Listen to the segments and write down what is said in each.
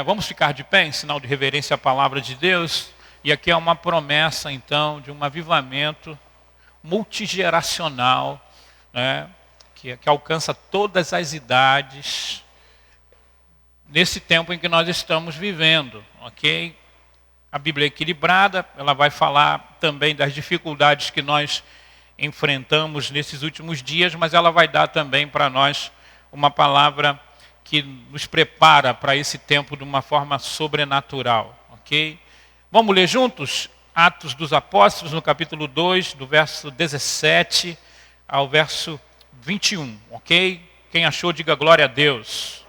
Vamos ficar de pé em sinal de reverência à palavra de Deus. E aqui é uma promessa, então, de um avivamento multigeracional, que alcança todas as idades, nesse tempo em que nós estamos vivendo, ok? A Bíblia é equilibrada, ela vai falar também das dificuldades que nós enfrentamos nesses últimos dias, mas ela vai dar também para nós uma palavra que nos prepara para esse tempo de uma forma sobrenatural, ok? Vamos ler juntos Atos dos Apóstolos, no capítulo 2, do verso 17 ao verso 21, ok? Quem achou, diga glória a Deus.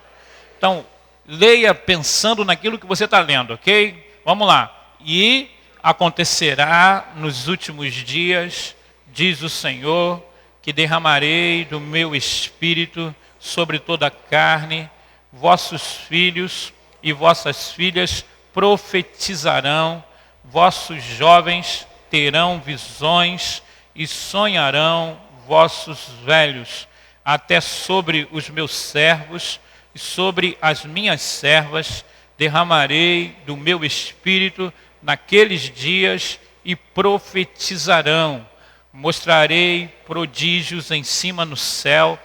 Então, leia pensando naquilo que você está lendo, ok? Vamos lá. E acontecerá nos últimos dias, diz o Senhor, que derramarei do meu espírito sobre toda a carne, vossos filhos e vossas filhas profetizarão, vossos jovens terão visões e sonharão vossos velhos, até sobre os meus servos e sobre as minhas servas derramarei do meu espírito naqueles dias e profetizarão. Mostrarei prodígios em cima no céu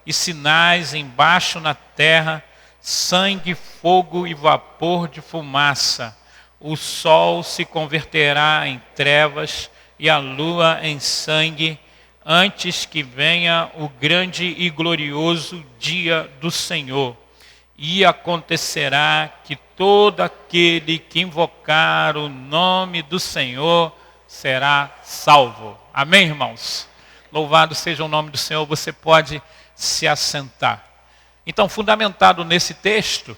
e sinais embaixo na terra, sangue, fogo e vapor de fumaça. O sol se converterá em trevas e a lua em sangue, antes que venha o grande e glorioso dia do Senhor. E acontecerá que todo aquele que invocar o nome do Senhor será salvo. Amém, irmãos? Louvado seja o nome do Senhor. Você pode se assentar. Então, fundamentado nesse texto,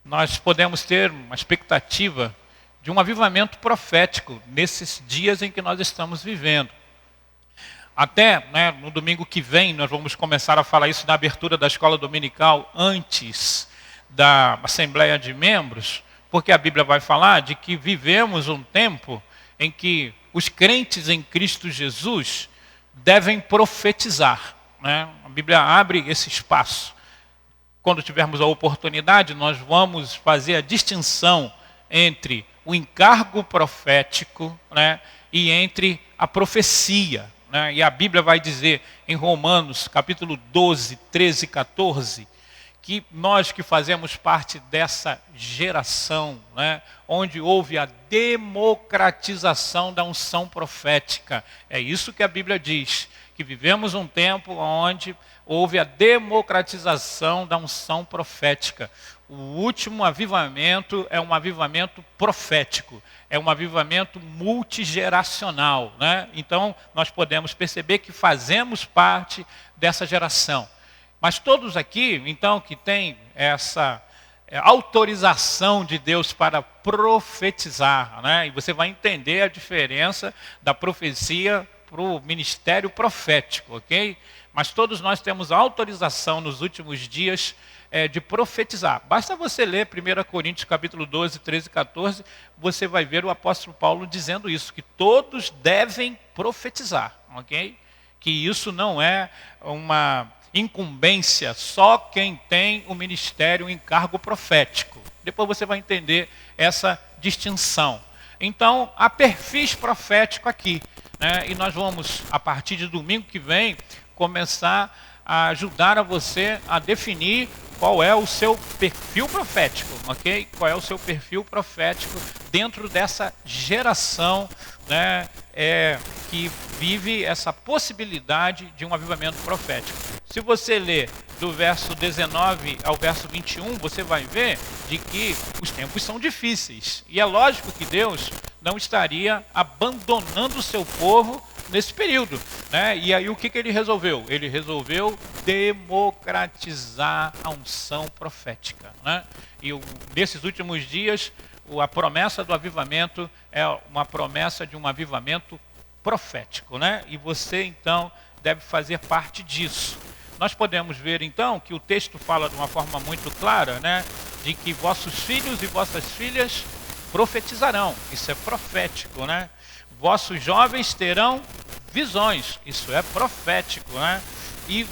nós podemos ter uma expectativa de um avivamento profético nesses dias em que nós estamos vivendo. Até no domingo que vem, nós vamos começar a falar isso na abertura da escola dominical, antes da Assembleia de Membros, porque a Bíblia vai falar de que vivemos um tempo em que os crentes em Cristo Jesus devem profetizar. A Bíblia abre esse espaço. Quando tivermos a oportunidade, nós vamos fazer a distinção entre o encargo profético e entre a profecia. E a Bíblia vai dizer em Romanos, capítulo 12, 13 e 14, que nós que fazemos parte dessa geração, onde houve a democratização da unção profética. É isso que a Bíblia diz, que vivemos um tempo onde houve a democratização da unção profética. O último avivamento é um avivamento profético, é um avivamento multigeracional. Então, nós podemos perceber que fazemos parte dessa geração. Mas todos aqui, então, que têm essa autorização de Deus para profetizar, e você vai entender a diferença da profecia para o ministério profético, ok? Mas todos nós temos autorização nos últimos dias de profetizar. Basta você ler 1 Coríntios capítulo 12, 13 e 14, você vai ver o apóstolo Paulo dizendo isso, que todos devem profetizar, ok? Que isso não é uma incumbência, só quem tem o ministério, o encargo profético. Depois você vai entender essa distinção. Então, há perfis proféticos aqui. E nós vamos, a partir de domingo que vem, começar a ajudar a você a definir qual é o seu perfil profético, ok? Qual é o seu perfil profético dentro dessa geração, que vive essa possibilidade de um avivamento profético. Se você ler do verso 19 ao verso 21, você vai ver de que os tempos são difíceis. E é lógico que Deus não estaria abandonando o seu povo nesse período. E aí o que ele resolveu? Ele resolveu democratizar a unção profética. E nesses últimos dias, a promessa do avivamento é uma promessa de um avivamento profético. E você, então, deve fazer parte disso. Nós podemos ver, então, que o texto fala de uma forma muito clara, de que vossos filhos e vossas filhas profetizarão. Isso é profético, Vossos jovens terão visões. Isso é profético, E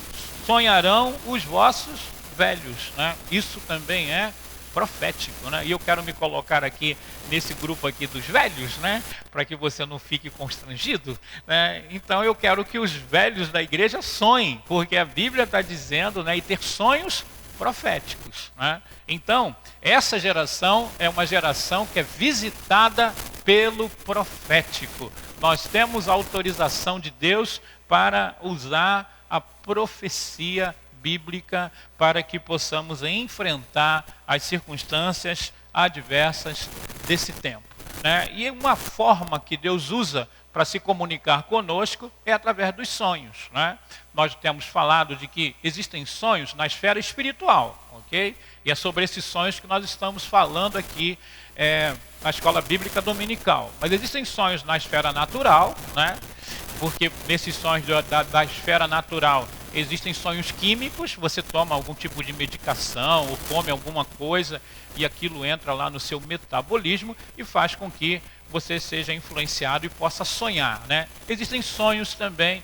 sonharão os vossos velhos, Isso também é profético, né? E eu quero me colocar aqui nesse grupo aqui dos velhos, né? Para que você não fique constrangido, né? Então eu quero que os velhos da igreja sonhem, porque a Bíblia está dizendo, né? E ter sonhos proféticos, né? Então, essa geração é uma geração que é visitada pelo profético. Nós temos a autorização de Deus para usar a profecia bíblica para que possamos enfrentar as circunstâncias adversas desse tempo, né? E uma forma que Deus usa para se comunicar conosco é através dos sonhos, né? Nós temos falado de que existem sonhos na esfera espiritual, ok? E é sobre esses sonhos que nós estamos falando aqui na escola bíblica dominical. Mas existem sonhos na esfera natural, né? Porque nesses sonhos da esfera natural existem sonhos químicos, você toma algum tipo de medicação ou come alguma coisa e aquilo entra lá no seu metabolismo e faz com que você seja influenciado e possa sonhar, né? Existem sonhos também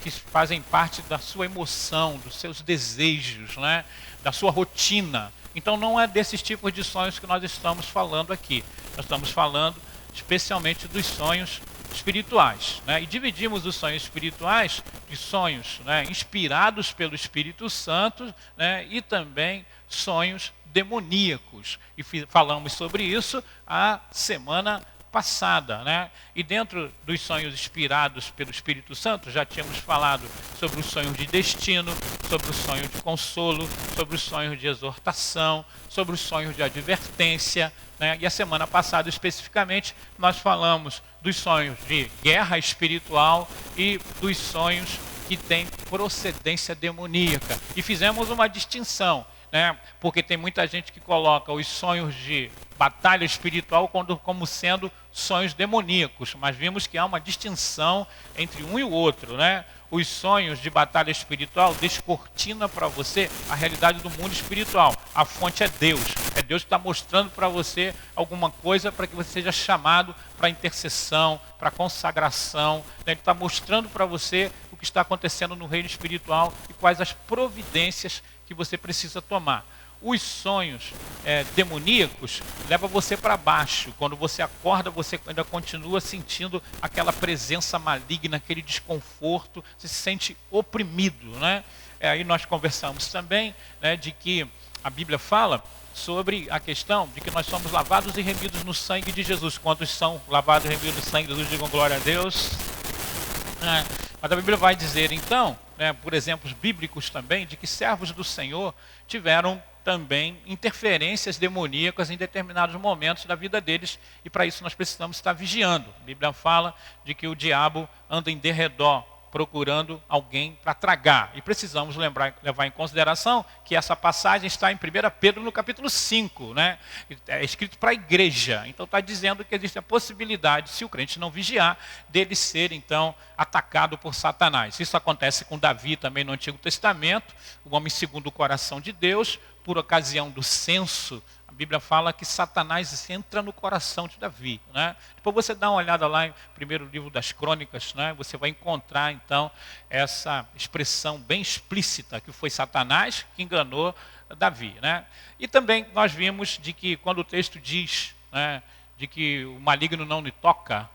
que fazem parte da sua emoção, dos seus desejos, né? Da sua rotina. Então não é desses tipos de sonhos que nós estamos falando aqui. Nós estamos falando especialmente dos sonhos espirituais, né? E dividimos os sonhos espirituais de sonhos, né, inspirados pelo Espírito Santo, né, e também sonhos demoníacos. E falamos sobre isso a semana passada, né? E dentro dos sonhos inspirados pelo Espírito Santo, já tínhamos falado sobre os sonhos de destino, sobre os sonhos de consolo, sobre os sonhos de exortação, sobre os sonhos de advertência, né? E a semana passada, especificamente, nós falamos dos sonhos de guerra espiritual e dos sonhos que têm procedência demoníaca. E fizemos uma distinção, né? Porque tem muita gente que coloca os sonhos de batalha espiritual como sendo sonhos demoníacos, mas vimos que há uma distinção entre um e o outro, né? Os sonhos de batalha espiritual descortina para você a realidade do mundo espiritual. A fonte é Deus. É Deus que está mostrando para você alguma coisa para que você seja chamado para intercessão, para consagração, né? Ele está mostrando para você o que está acontecendo no reino espiritual e quais as providências que você precisa tomar. Os sonhos demoníacos levam você para baixo. Quando você acorda, você ainda continua sentindo aquela presença maligna, aquele desconforto, você se sente oprimido, né? Aí nós conversamos também, né, de que a Bíblia fala sobre a questão de que nós somos lavados e remidos no sangue de Jesus. Quantos são lavados e remidos no sangue de Jesus? Digam glória a Deus. Mas a Bíblia vai dizer então, né, por exemplos bíblicos também, de que servos do Senhor tiveram também interferências demoníacas em determinados momentos da vida deles, e para isso nós precisamos estar vigiando. A Bíblia fala de que o diabo anda em derredor, procurando alguém para tragar. E precisamos levar em consideração que essa passagem está em 1 Pedro no capítulo 5, né? É escrito para a igreja. Então está dizendo que existe a possibilidade, se o crente não vigiar, dele ser então atacado por Satanás. Isso acontece com Davi também no Antigo Testamento, o homem segundo o coração de Deus, por ocasião do censo. A Bíblia fala que Satanás entra no coração de Davi, né? Depois você dá uma olhada lá no primeiro livro das Crônicas, né? Você vai encontrar então essa expressão bem explícita que foi Satanás que enganou Davi, né? E também nós vimos de que quando o texto diz, né, de que o maligno não lhe toca,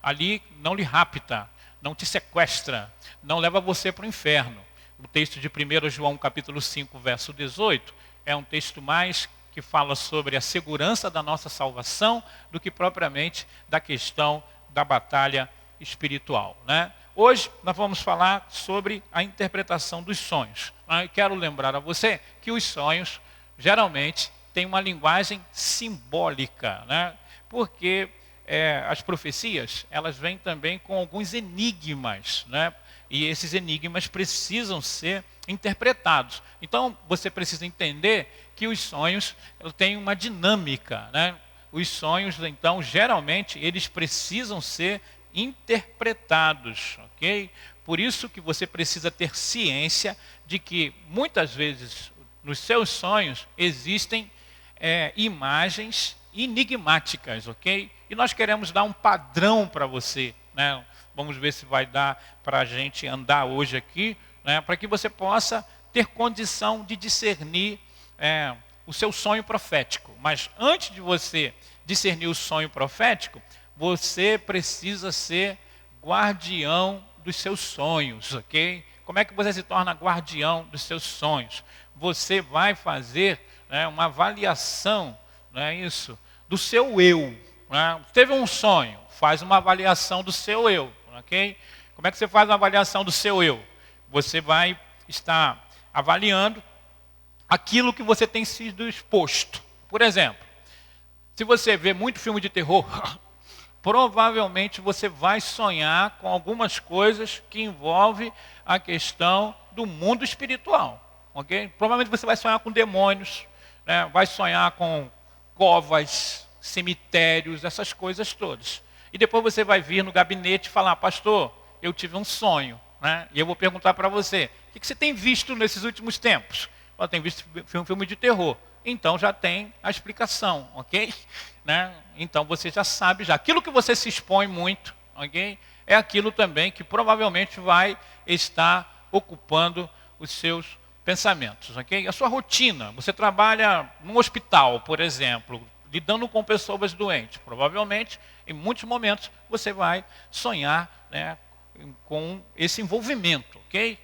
ali não lhe rapta, não te sequestra, não leva você para o inferno. O texto de 1 João capítulo 5, verso 18, é um texto mais que fala sobre a segurança da nossa salvação do que propriamente da questão da batalha espiritual, né? Hoje nós vamos falar sobre a interpretação dos sonhos. Eu quero lembrar a você que os sonhos geralmente têm uma linguagem simbólica, né? Porque as profecias, elas vêm também com alguns enigmas, né? E esses enigmas precisam ser interpretados. Então, você precisa entender que os sonhos têm uma dinâmica, né? Os sonhos, então, geralmente, eles precisam ser interpretados, ok? Por isso que você precisa ter ciência de que, muitas vezes, nos seus sonhos, existem imagens enigmáticas, ok? E nós queremos dar um padrão para você, né? Vamos ver se vai dar para a gente andar hoje aqui, né, para que você possa ter condição de discernir o seu sonho profético. Mas antes de você discernir o sonho profético, você precisa ser guardião dos seus sonhos, ok? Como é que você se torna guardião dos seus sonhos? Você vai fazer, né, uma avaliação, não é isso, do seu eu. Né? Teve um sonho, faz uma avaliação do seu eu, ok? Como é que você faz uma avaliação do seu eu? Você vai estar avaliando aquilo que você tem sido exposto. Por exemplo, se você vê muito filme de terror, provavelmente você vai sonhar com algumas coisas que envolvem a questão do mundo espiritual. Okay? Provavelmente você vai sonhar com demônios, né? Vai sonhar com covas, cemitérios, essas coisas todas. E depois você vai vir no gabinete e falar, pastor, eu tive um sonho. Né? E eu vou perguntar para você, o que você tem visto nesses últimos tempos? Eu tenho visto filme de terror. Então já tem a explicação, ok? Né? Então você já sabe já. Aquilo que você se expõe muito, ok? É aquilo também que provavelmente vai estar ocupando os seus pensamentos, ok? A sua rotina. Você trabalha num hospital, por exemplo, lidando com pessoas doentes. Provavelmente, em muitos momentos, você vai sonhar, né, com esse envolvimento, ok?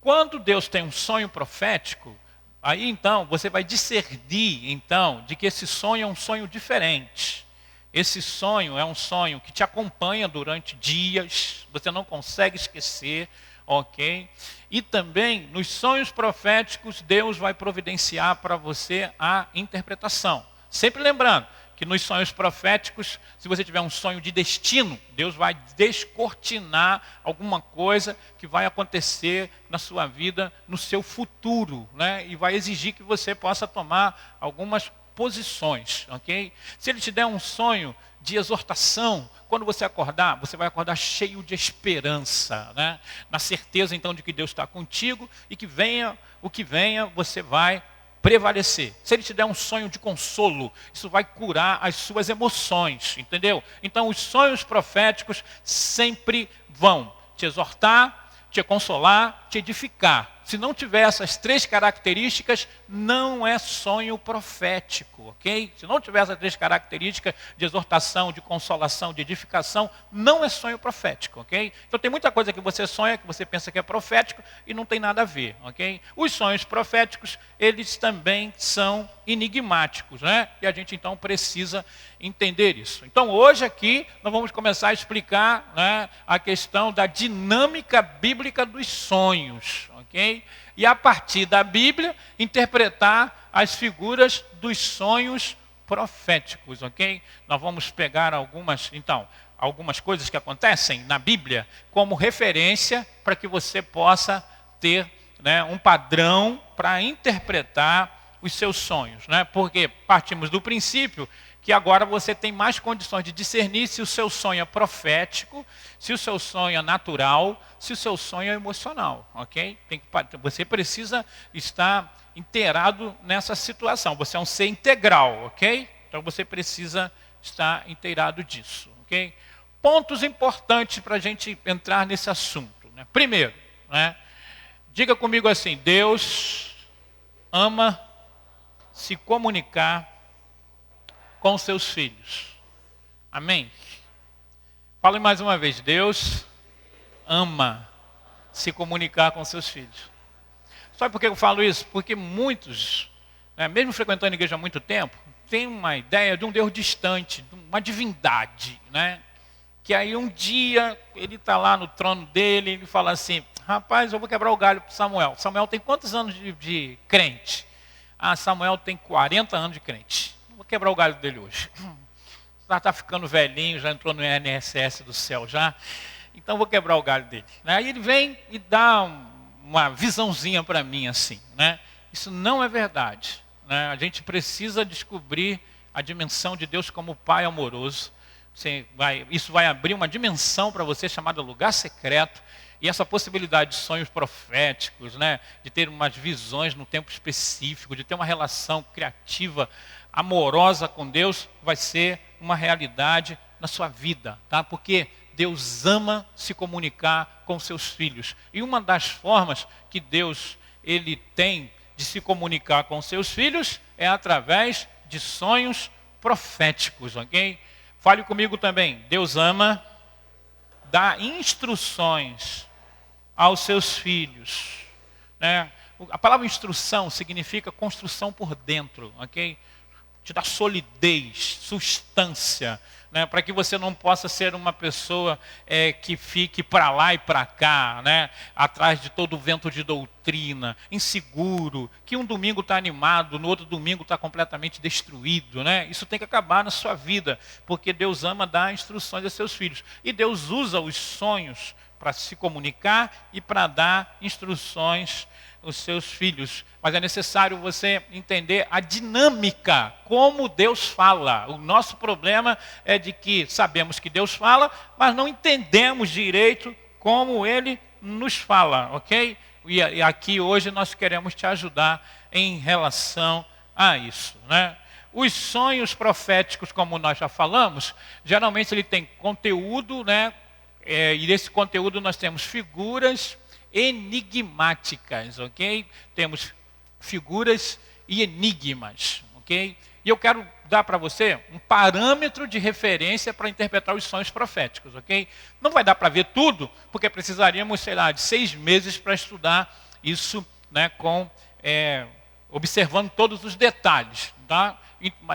Quando Deus tem um sonho profético, aí então você vai discernir então de que esse sonho é um sonho diferente. Esse sonho é um sonho que te acompanha durante dias, você não consegue esquecer, ok? E também nos sonhos proféticos Deus vai providenciar para você a interpretação. Sempre lembrando que nos sonhos proféticos, se você tiver um sonho de destino, Deus vai descortinar alguma coisa que vai acontecer na sua vida, no seu futuro, né? E vai exigir que você possa tomar algumas posições, ok? Se ele te der um sonho de exortação, quando você acordar, você vai acordar cheio de esperança, né? Na certeza então de que Deus está contigo e que venha o que venha, você vai prevalecer. Se ele te der um sonho de consolo, isso vai curar as suas emoções, entendeu? Então os sonhos proféticos sempre vão te exortar, te consolar, te edificar. Se não tiver essas três características, não é sonho profético, ok? Se não tiver essas três características de exortação, de consolação, de edificação, não é sonho profético, ok? Então tem muita coisa que você sonha, que você pensa que é profético e não tem nada a ver, ok? Os sonhos proféticos, eles também são enigmáticos, né? E a gente então precisa entender isso. Então hoje aqui nós vamos começar a explicar, né, a questão da dinâmica bíblica dos sonhos, ok? E a partir da Bíblia interpretar as figuras dos sonhos proféticos, ok? Nós vamos pegar algumas coisas que acontecem na Bíblia como referência para que você possa ter, né, um padrão para interpretar os seus sonhos, né? Porque partimos do princípio que agora você tem mais condições de discernir se o seu sonho é profético, se o seu sonho é natural, se o seu sonho é emocional, ok? Você precisa estar inteirado nessa situação. Você é um ser integral, ok? Então você precisa estar inteirado disso, ok? Pontos importantes para a gente entrar nesse assunto, né? Primeiro, né, diga comigo assim, Deus ama se comunicar com seus filhos. Amém? Fale mais uma vez, Deus ama se comunicar com seus filhos. Sabe por que eu falo isso? Porque muitos, né, mesmo frequentando a igreja há muito tempo, têm uma ideia de um Deus distante, de uma divindade, né? Que aí um dia ele está lá no trono dele e ele fala assim, rapaz, eu vou quebrar o galho para Samuel. Samuel tem quantos anos de crente? Ah, Samuel tem 40 anos de crente. Vou quebrar o galho dele hoje. Já está ficando velhinho, já entrou no INSS do céu já. Então vou quebrar o galho dele. Aí ele vem e dá uma visãozinha para mim assim, né? Isso não é verdade, né? A gente precisa descobrir a dimensão de Deus como Pai amoroso. Isso vai abrir uma dimensão para você chamada lugar secreto. E essa possibilidade de sonhos proféticos, né, de ter umas visões no tempo específico, de ter uma relação criativa, amorosa com Deus, vai ser uma realidade na sua vida, tá? Porque Deus ama se comunicar com seus filhos. E uma das formas que Deus ele tem de de se comunicar com seus filhos é através de sonhos proféticos, ok? Fale comigo também. Deus ama dar instruções aos seus filhos, né? A palavra instrução significa construção por dentro, ok? Te dá solidez, substância, né? Para que você não possa ser uma pessoa que fique para lá e para cá, né? Atrás de todo o vento de doutrina, inseguro, que um domingo está animado, no outro domingo está completamente destruído, né? Isso tem que acabar na sua vida, porque Deus ama dar instruções a seus filhos. E Deus usa os sonhos para se comunicar e para dar instruções os seus filhos. Mas é necessário você entender a dinâmica, como Deus fala. O nosso problema é de que sabemos que Deus fala, mas não entendemos direito como Ele nos fala, ok? E aqui hoje nós queremos te ajudar em relação a isso, né? Os sonhos proféticos, como nós já falamos, geralmente ele tem conteúdo, né? E nesse conteúdo nós temos figuras enigmáticas, ok? Temos figuras e enigmas, ok? E eu quero dar para você um parâmetro de referência para interpretar os sonhos proféticos, ok? Não vai dar para ver tudo, porque precisaríamos, sei lá, de 6 meses para estudar isso, né, observando todos os detalhes, tá?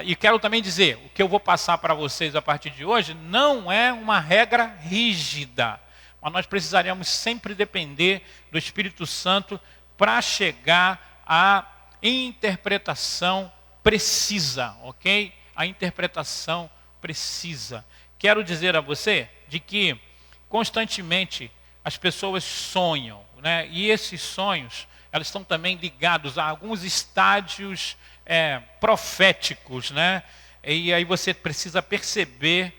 E quero também dizer, o que eu vou passar para vocês a partir de hoje não é uma regra rígida, mas nós precisaríamos sempre depender do Espírito Santo para chegar à interpretação precisa, ok? A interpretação precisa. Quero dizer a você de que constantemente as pessoas sonham, né? E esses sonhos, elas estão também ligados a alguns estádios proféticos, né? E aí você precisa perceber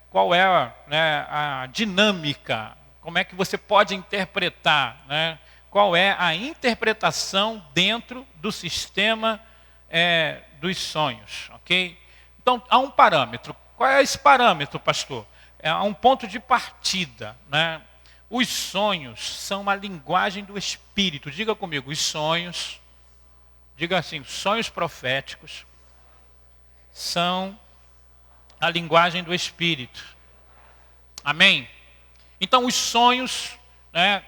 qual é, né, a dinâmica, como é que você pode interpretar, né? Qual é a interpretação dentro do sistema dos sonhos, ok? Então, há um parâmetro. Qual é esse parâmetro, pastor? Há um ponto de partida, né? Os sonhos são uma linguagem do Espírito. Diga comigo, os sonhos, diga assim, sonhos proféticos são a linguagem do Espírito. Amém? Então, os sonhos, né?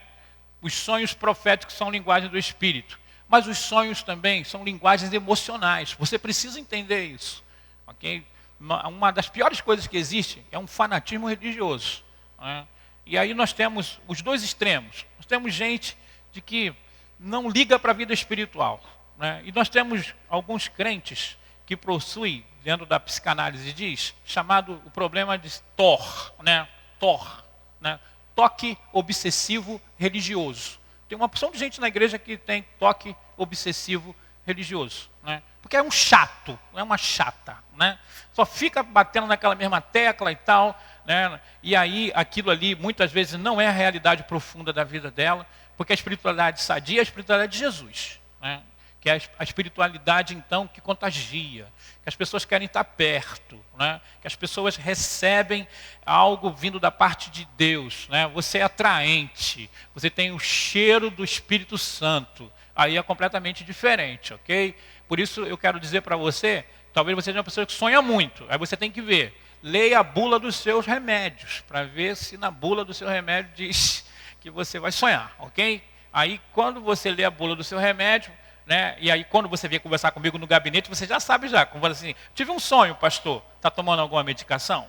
Os sonhos proféticos são linguagem do Espírito. Mas os sonhos também são linguagens emocionais. Você precisa entender isso, ok? Uma das piores coisas que existe é um fanatismo religioso, né? E aí nós temos os dois extremos. Nós temos gente de que não liga para a vida espiritual, né? E nós temos alguns crentes que possuem, dentro da psicanálise diz, chamado o problema de TOR, né? TOR, né? Toque obsessivo religioso. Tem uma opção de gente na igreja que tem toque obsessivo religioso, né? Porque é um chato, é uma chata, né? Só fica batendo naquela mesma tecla e tal, né? E aí aquilo ali muitas vezes não é a realidade profunda da vida dela, porque a espiritualidade sadia é a espiritualidade de Jesus, né? Que é a espiritualidade então que contagia, que as pessoas querem estar perto, né? Que as pessoas recebem algo vindo da parte de Deus, né? Você é atraente, você tem o cheiro do Espírito Santo, aí é completamente diferente, ok? Por isso eu quero dizer para você, talvez você seja uma pessoa que sonha muito, aí você tem que ver, leia a bula dos seus remédios, para ver se na bula do seu remédio diz que você vai sonhar, ok? Aí quando você lê a bula do seu remédio, né? E aí quando você vier conversar comigo no gabinete, você já sabe já, como assim, tive um sonho, pastor, está tomando alguma medicação?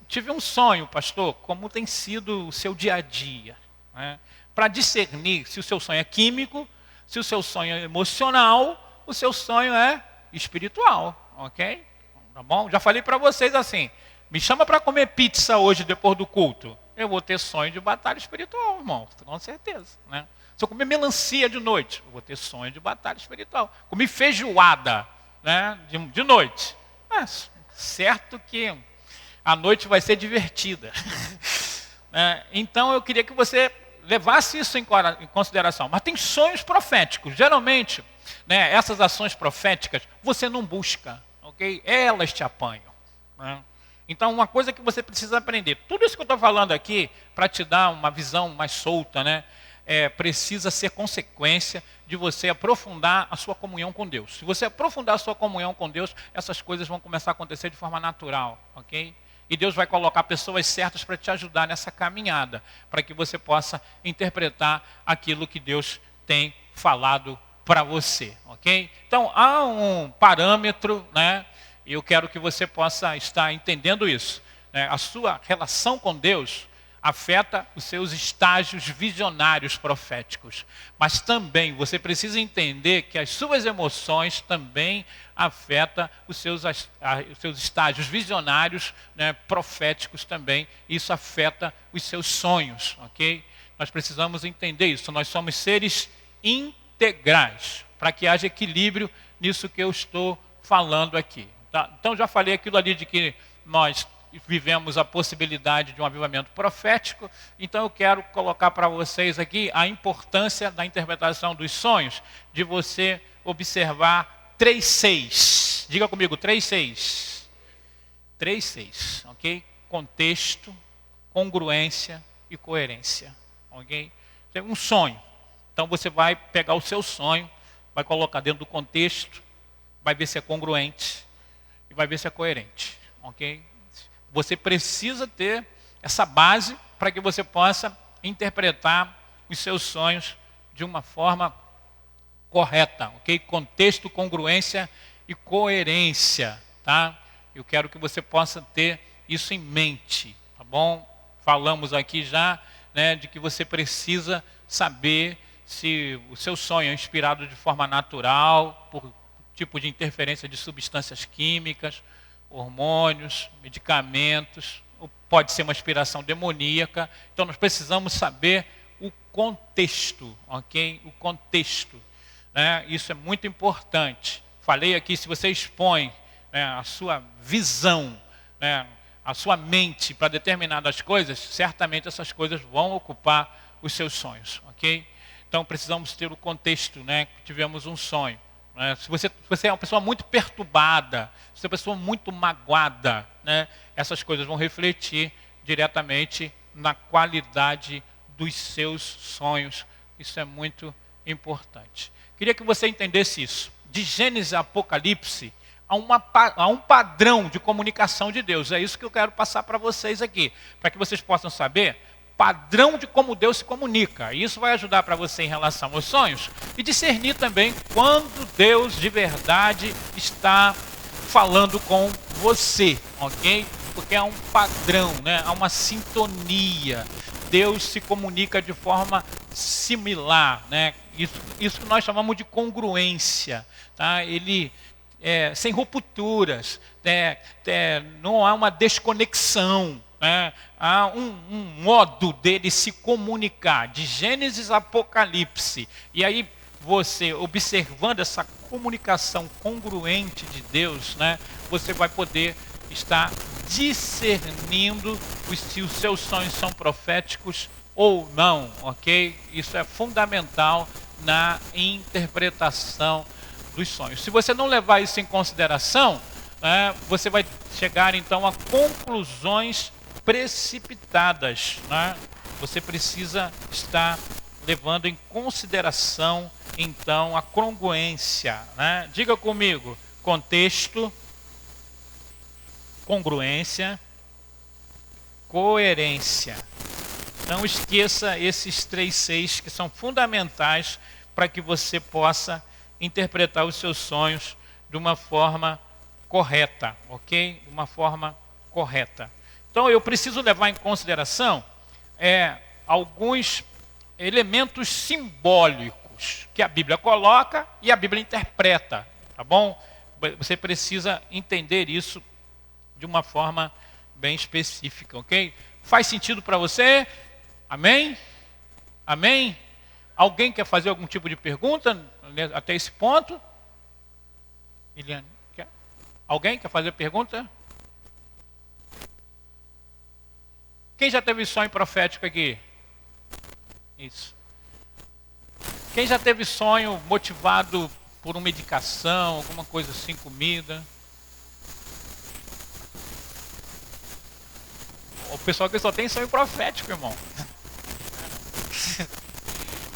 Tive um sonho, pastor, como tem sido o seu dia a dia, né? Para discernir se o seu sonho é químico, se o seu sonho é emocional, o seu sonho é espiritual, ok? Tá bom? Já falei para vocês assim, me chama para comer pizza hoje depois do culto, eu vou ter sonho de batalha espiritual, irmão, com certeza, né? Se eu comer melancia de noite, eu vou ter sonho de batalha espiritual. Comi feijoada, né, de noite. Certo que a noite vai ser divertida. Então eu queria que você levasse isso em consideração. Mas tem sonhos proféticos. Geralmente, né, essas ações proféticas, você não busca, ok? Elas te apanham, né? Então, uma coisa que você precisa aprender. Tudo isso que eu estou falando aqui, para te dar uma visão mais solta, né? precisa ser consequência de você aprofundar a sua comunhão com Deus. Se você aprofundar a sua comunhão com Deus, essas coisas vão começar a acontecer de forma natural, ok? E Deus vai colocar pessoas certas para te ajudar nessa caminhada, para que você possa interpretar aquilo que Deus tem falado para você, ok? Então, há um parâmetro, né? E eu quero que você possa estar entendendo isso, né? A sua relação com Deus afeta os seus estágios visionários proféticos. Mas também você precisa entender que as suas emoções também afetam os seus estágios visionários, né, proféticos também. Isso afeta os seus sonhos, ok? Nós precisamos entender isso. Nós somos seres integrais, para que haja equilíbrio nisso que eu estou falando aqui. Tá? Então já falei aquilo ali de que nós vivemos a possibilidade de um avivamento profético. Então eu quero colocar para vocês aqui a importância da interpretação dos sonhos, de você observar 3:6. Diga comigo, 3:6. 3:6, ok? Contexto, congruência e coerência, ok? Tem um sonho. Então você vai pegar o seu sonho, vai colocar dentro do contexto, vai ver se é congruente e vai ver se é coerente, ok? Você precisa ter essa base para que você possa interpretar os seus sonhos de uma forma correta, ok? Contexto, congruência e coerência, tá? Eu quero que você possa ter isso em mente, tá bom? Falamos aqui já, né, de que você precisa saber se o seu sonho é inspirado de forma natural, por tipo de interferência de substâncias químicas, hormônios, medicamentos, ou pode ser uma inspiração demoníaca. Então nós precisamos saber o contexto, ok? O contexto, né? Isso é muito importante. Falei aqui, se você expõe, né, a sua visão, né, a sua mente para determinadas coisas, certamente essas coisas vão ocupar os seus sonhos, ok? Então precisamos ter o contexto, né, que tivemos um sonho. Se você é uma pessoa muito perturbada, se você é uma pessoa muito magoada, né, essas coisas vão refletir diretamente na qualidade dos seus sonhos. Isso é muito importante. Queria que você entendesse isso. De Gênesis a Apocalipse, há um padrão de comunicação de Deus. É isso que eu quero passar para vocês aqui, para que vocês possam saber padrão de como Deus se comunica. Isso vai ajudar para você em relação aos sonhos e discernir também quando Deus de verdade está falando com você, ok? Porque há um padrão, né? Há uma sintonia. Deus se comunica de forma similar, né? Isso que nós chamamos de congruência, tá? Ele sem rupturas, não há uma desconexão. Há um modo dele se comunicar, de Gênesis a Apocalipse. E aí você, observando essa comunicação congruente de Deus, né, você vai poder estar discernindo se os seus sonhos são proféticos ou não, ok? Isso é fundamental na interpretação dos sonhos. Se você não levar isso em consideração, você vai chegar então a conclusões precipitadas, né? Você precisa estar levando em consideração então a congruência, né? Diga comigo, contexto, congruência, coerência. Não esqueça esses 3:6 que são fundamentais para que você possa interpretar os seus sonhos de uma forma correta, ok? De uma forma correta. Então eu preciso levar em consideração alguns elementos simbólicos que a Bíblia coloca e a Bíblia interpreta, tá bom? Você precisa entender isso de uma forma bem específica, ok? Faz sentido para você? Amém? Amém? Alguém quer fazer algum tipo de pergunta até esse ponto? Eliane, quer? Alguém quer fazer pergunta? Quem já teve sonho profético aqui? Isso. Quem já teve sonho motivado por uma medicação, alguma coisa assim, comida? O pessoal que só tem sonho profético, irmão.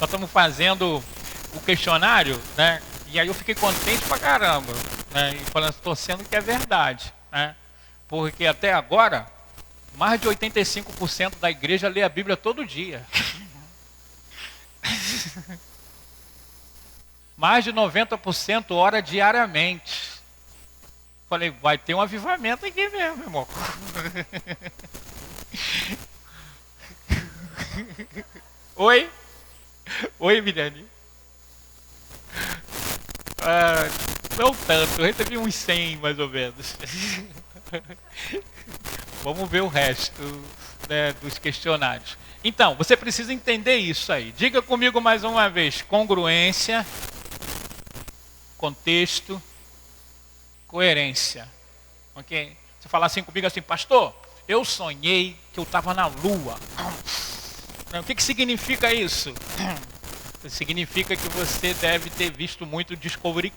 Nós estamos fazendo o questionário, né? E aí eu fiquei contente pra caramba, né? E falando, torcendo que é verdade, né? Porque até agora, mais de 85% da igreja lê a Bíblia todo dia. Mais de 90% ora diariamente. Falei, vai ter um avivamento aqui mesmo, irmão. Oi? Oi, Milene. Não tanto, eu recebi uns 100 mais ou menos. Vamos ver o resto, né, dos questionários. Então, você precisa entender isso aí. Diga comigo mais uma vez: congruência, contexto, coerência. Ok? Você falar assim comigo assim, pastor, eu sonhei que eu estava na lua. O que significa isso? Significa que você deve ter visto muito Discovery,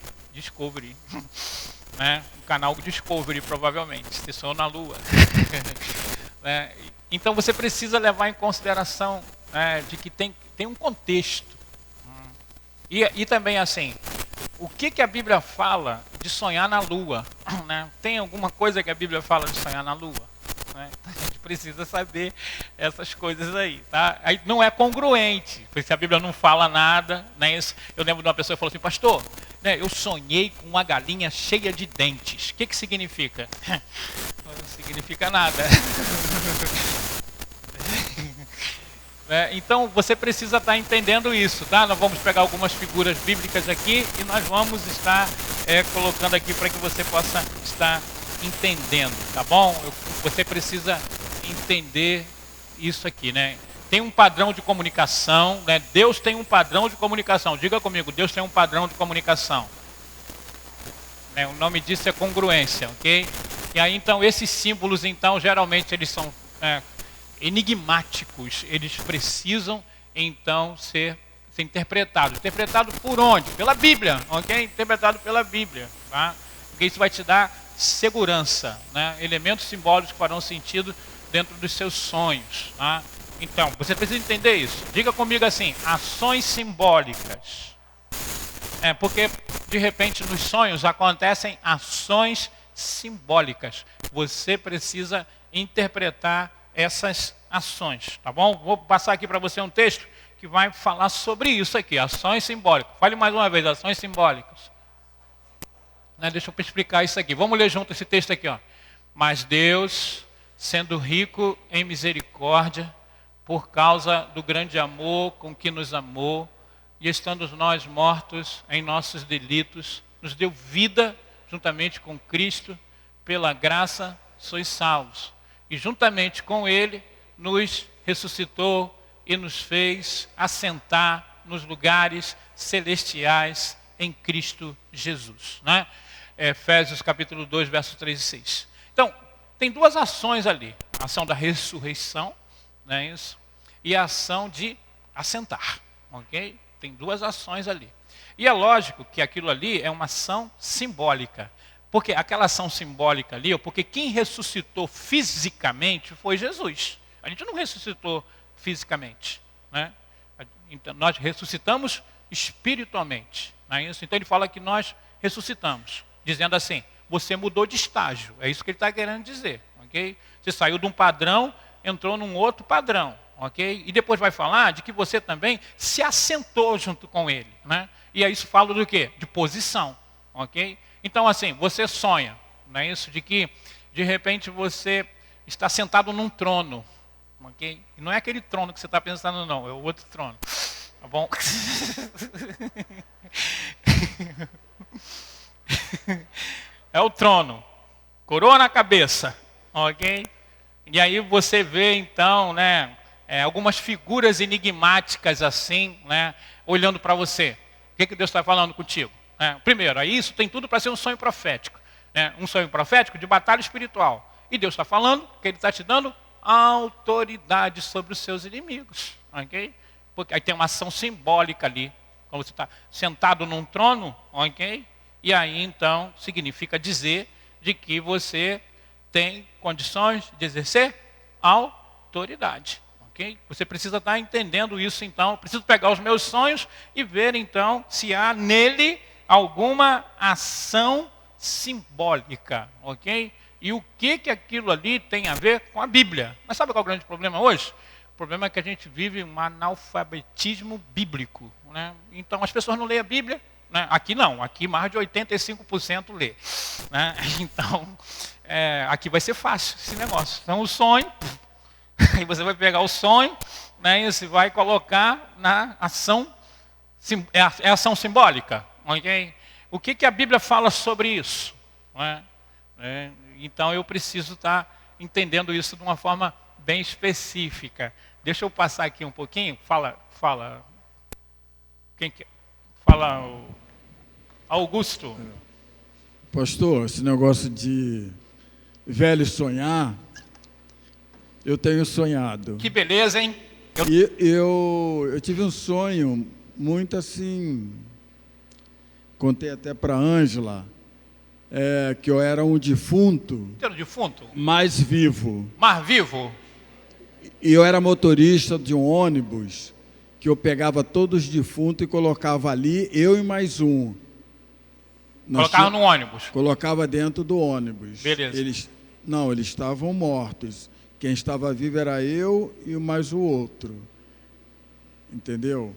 né? O canal Discovery, provavelmente, você sonhou na lua. Né? Então você precisa levar em consideração, né, de que tem um contexto. E também assim, o que a Bíblia fala de sonhar na lua? Né? Tem alguma coisa que a Bíblia fala de sonhar na lua? Né? A gente precisa saber essas coisas aí, tá? Aí não é congruente, porque se a Bíblia não fala nada, né? Eu lembro de uma pessoa que falou assim, pastor, né, eu sonhei com uma galinha cheia de dentes. O que significa? Não significa nada. Então você precisa estar entendendo isso, tá? Nós vamos pegar algumas figuras bíblicas aqui e nós vamos estar colocando aqui para que você possa estar entendendo, tá bom? Você precisa entender isso aqui, né? Tem um padrão de comunicação, né? Deus tem um padrão de comunicação. Diga comigo, Deus tem um padrão de comunicação. Né? O nome disso é congruência, ok? E aí então esses símbolos, então, geralmente eles são enigmáticos, eles precisam então ser interpretados. Interpretado por onde? Pela Bíblia, ok? Interpretado pela Bíblia, tá? Porque isso vai te dar segurança, né? Elementos simbólicos que farão sentido dentro dos seus sonhos, tá? Então, você precisa entender isso. Diga comigo assim, ações simbólicas. Porque de repente nos sonhos acontecem ações simbólicas. Você precisa interpretar essas ações, tá bom? Vou passar aqui para você um texto que vai falar sobre isso aqui, ações simbólicas. Fale mais uma vez, ações simbólicas. Deixa eu explicar isso aqui. Vamos ler junto esse texto aqui, ó. Mas Deus, sendo rico em misericórdia, por causa do grande amor com que nos amou, e estando nós mortos em nossos delitos, nos deu vida juntamente com Cristo, pela graça sois salvos. E juntamente com Ele nos ressuscitou e nos fez assentar nos lugares celestiais em Cristo Jesus. Né? Efésios capítulo 2, versos 3 e 6. Então, tem duas ações ali. A ação da ressurreição, né, isso, e a ação de assentar. Ok? Tem duas ações ali. E é lógico que aquilo ali é uma ação simbólica. Porque aquela ação simbólica ali, porque quem ressuscitou fisicamente foi Jesus. A gente não ressuscitou fisicamente, né? Então, nós ressuscitamos espiritualmente. Não é isso? Então ele fala que nós ressuscitamos, dizendo assim, você mudou de estágio. É isso que ele está querendo dizer. Okay? Você saiu de um padrão, entrou num outro padrão. Okay? E depois vai falar de que você também se assentou junto com ele. Né? E aí isso fala do quê? De posição. Ok? Então, assim, você sonha, não é isso? De que, de repente, você está sentado num trono, ok? E não é aquele trono que você está pensando, não, é o outro trono, tá bom? É o trono, coroa na cabeça, ok? E aí você vê, então, né, algumas figuras enigmáticas assim, né, olhando para você. O que Deus está falando contigo? Primeiro, isso tem tudo para ser um sonho profético. Né? Um sonho profético de batalha espiritual. E Deus está falando que Ele está te dando autoridade sobre os seus inimigos. Okay? Porque aí tem uma ação simbólica ali. Quando você está sentado num trono, ok? E aí então significa dizer de que você tem condições de exercer autoridade. ok? Você precisa estar entendendo isso, então. Eu preciso pegar os meus sonhos e ver, então, se há nele alguma ação simbólica, ok? E o que aquilo ali tem a ver com a Bíblia. Mas sabe qual é o grande problema hoje? O problema é que a gente vive um analfabetismo bíblico, né? Então as pessoas não leem a Bíblia, né? Aqui não, aqui mais de 85% lê, né? Então, aqui vai ser fácil esse negócio. Então o sonho, aí você vai pegar o sonho, né, e você vai colocar na ação, é ação simbólica, ok? O que a Bíblia fala sobre isso? Né? Então eu preciso estar entendendo isso de uma forma bem específica. Deixa eu passar aqui um pouquinho. Fala. Quem que? Fala, Augusto. Pastor, esse negócio de velho sonhar, eu tenho sonhado. Que beleza, hein? Eu tive um sonho muito assim, contei até para a Ângela, que eu era um defunto, mais vivo. Mais vivo? E eu era motorista de um ônibus, que eu pegava todos os defuntos e colocava ali, eu e mais um. Colocava no ônibus? Colocava dentro do ônibus. Beleza. Eles estavam mortos. Quem estava vivo era eu e mais o outro. Entendeu?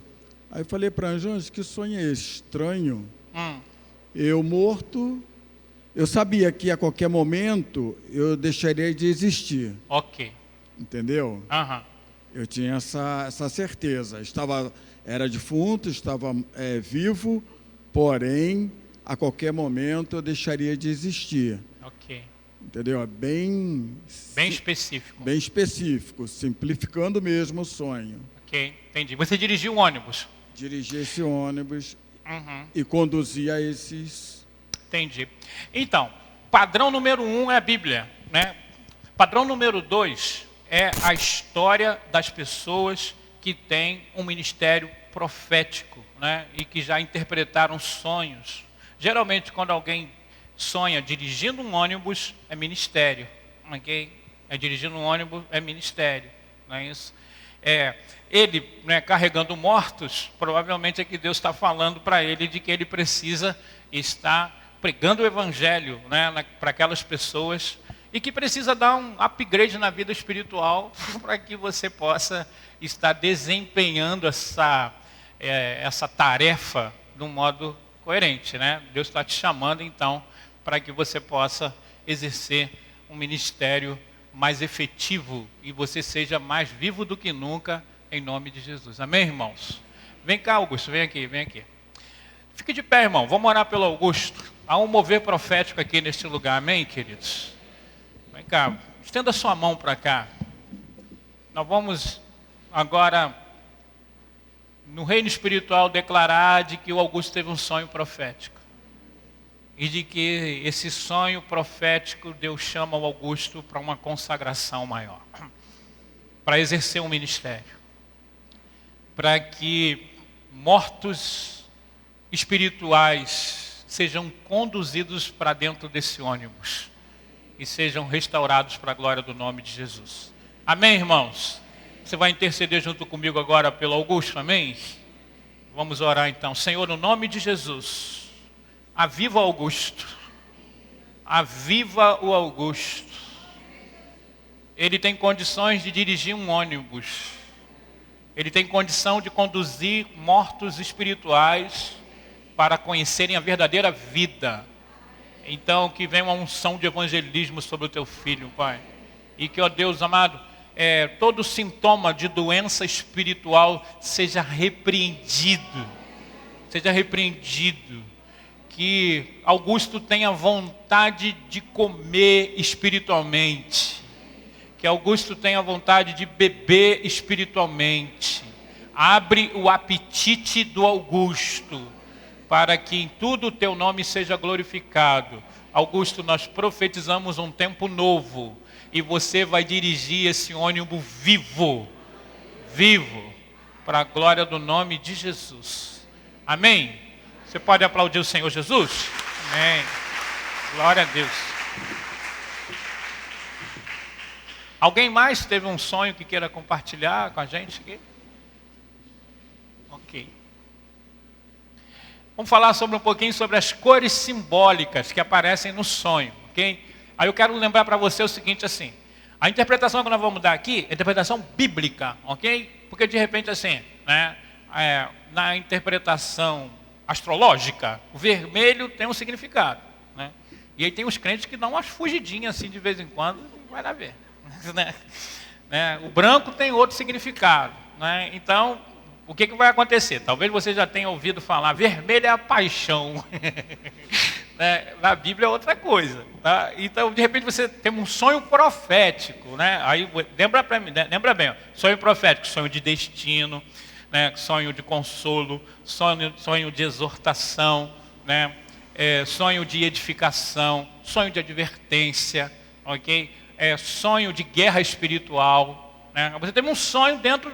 Aí eu falei para a Ângela, que sonho é esse? Estranho. Eu morto, eu sabia que a qualquer momento eu deixaria de existir. Ok. Entendeu? Uhum. Eu tinha essa certeza. Era defunto, estava vivo, porém, a qualquer momento eu deixaria de existir. Ok. Entendeu? Bem específico. Bem específico, simplificando mesmo o sonho. Ok, entendi. Você dirigiu um ônibus? Dirigi esse ônibus e conduzia esses... Entendi. Então, padrão número 1 é a Bíblia, né? Padrão número 2 é a história das pessoas que têm um ministério profético, né? E que já interpretaram sonhos. Geralmente, quando alguém sonha dirigindo um ônibus, é ministério, ok? Dirigindo um ônibus é ministério, não é isso? Ele, né, carregando mortos, provavelmente é que Deus está falando para ele de que ele precisa estar pregando o evangelho, né, para aquelas pessoas e que precisa dar um upgrade na vida espiritual para que você possa estar desempenhando essa tarefa de um modo coerente, né? Deus está te chamando então para que você possa exercer um ministério mais efetivo e você seja mais vivo do que nunca, em nome de Jesus. Amém, irmãos? Vem cá, Augusto, vem aqui. Fique de pé, irmão. Vamos orar pelo Augusto. Há um mover profético aqui neste lugar, amém, queridos? Vem cá, estenda sua mão para cá. Nós vamos agora, no reino espiritual, declarar de que o Augusto teve um sonho profético. E de que esse sonho profético, Deus chama o Augusto para uma consagração maior. Para exercer um ministério. Para que mortos espirituais sejam conduzidos para dentro desse ônibus. E sejam restaurados para a glória do nome de Jesus. Amém, irmãos? Você vai interceder junto comigo agora pelo Augusto, amém? Vamos orar então. Senhor, no nome de Jesus... Aviva Augusto, aviva o Augusto. Ele tem condições de dirigir um ônibus. Ele tem condição de conduzir mortos espirituais para conhecerem a verdadeira vida. Então, que venha uma unção de evangelismo sobre o teu filho, Pai. E que, ó Deus amado, todo sintoma de doença espiritual seja repreendido. Seja repreendido. Que Augusto tenha vontade de comer espiritualmente. Que Augusto tenha vontade de beber espiritualmente. Abre o apetite do Augusto, para que em tudo o teu nome seja glorificado. Augusto, nós profetizamos um tempo novo, e você vai dirigir esse ônibus vivo, para a glória do nome de Jesus. Amém? Você pode aplaudir o Senhor Jesus? Amém. Glória a Deus. Alguém mais teve um sonho que queira compartilhar com a gente aqui? Ok. Vamos falar um pouquinho sobre as cores simbólicas que aparecem no sonho, ok? Aí eu quero lembrar para você o seguinte assim, a interpretação que nós vamos dar aqui é a interpretação bíblica, ok? Porque de repente assim, né, na interpretação astrológica, o vermelho tem um significado, né? E aí tem os crentes que dão umas fugidinhas assim de vez em quando, vai lá ver. Né? O branco tem outro significado, né? Então, o que vai acontecer? Talvez você já tenha ouvido falar, vermelho é a paixão. Né? Na Bíblia é outra coisa. Tá? Então, de repente, você tem um sonho profético. Né? Aí, lembra bem, ó, sonho profético, sonho de destino, né? Sonho de consolo, sonho de exortação, né? Sonho de edificação, sonho de advertência, ok? Sonho de guerra espiritual, né? Você tem um sonho dentro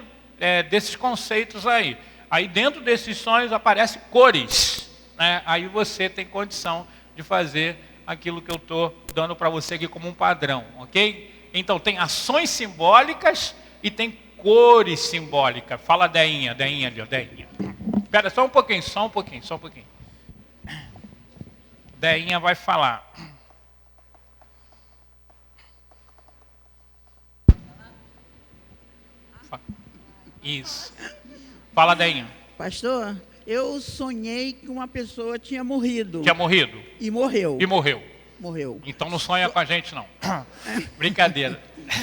desses conceitos aí. Aí dentro desses sonhos aparecem cores, né? Aí você tem condição de fazer aquilo que eu estou dando para você aqui como um padrão, ok? Então tem ações simbólicas e tem cores simbólicas. Fala Deinha ali, ó, Deinha. Espera só um pouquinho. Deinha vai falar. Isso. Fala, Deinha. Pastor, eu sonhei que uma pessoa tinha morrido. Tinha morrido? E morreu. E morreu. Morreu. Então não sonha com a gente, não. Brincadeira.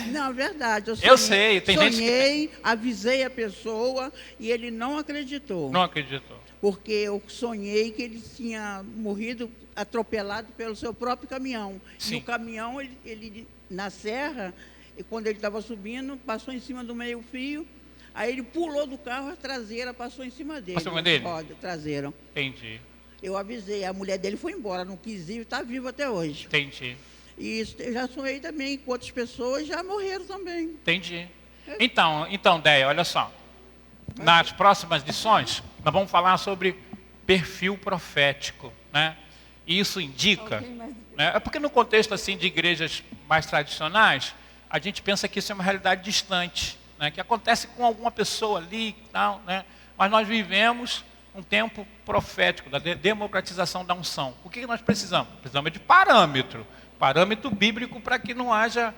Não, é verdade. Eu sei. Tem sonhei, gente que... avisei a pessoa e ele não acreditou. Não acreditou. Porque eu sonhei que ele tinha morrido atropelado pelo seu próprio caminhão. Sim. E o caminhão, ele na serra, e quando ele estava subindo, passou em cima do meio-fio. Aí ele pulou do carro, a traseira passou em cima dele. Passou em cima dele? Roda, traseira. Entendi. Eu avisei, a mulher dele foi embora, não quis ir, está viva até hoje. Entendi. E eu já sonhei também com outras pessoas, já morreram também. Entendi. Então, Deia, olha só. Nas próximas lições, nós vamos falar sobre perfil profético, né? E isso indica, né? É porque no contexto assim de igrejas mais tradicionais, a gente pensa que isso é uma realidade distante, né? Que acontece com alguma pessoa ali e tal, né? Mas nós vivemos um tempo profético, da democratização da unção. O que nós precisamos? Precisamos de parâmetro bíblico para que não haja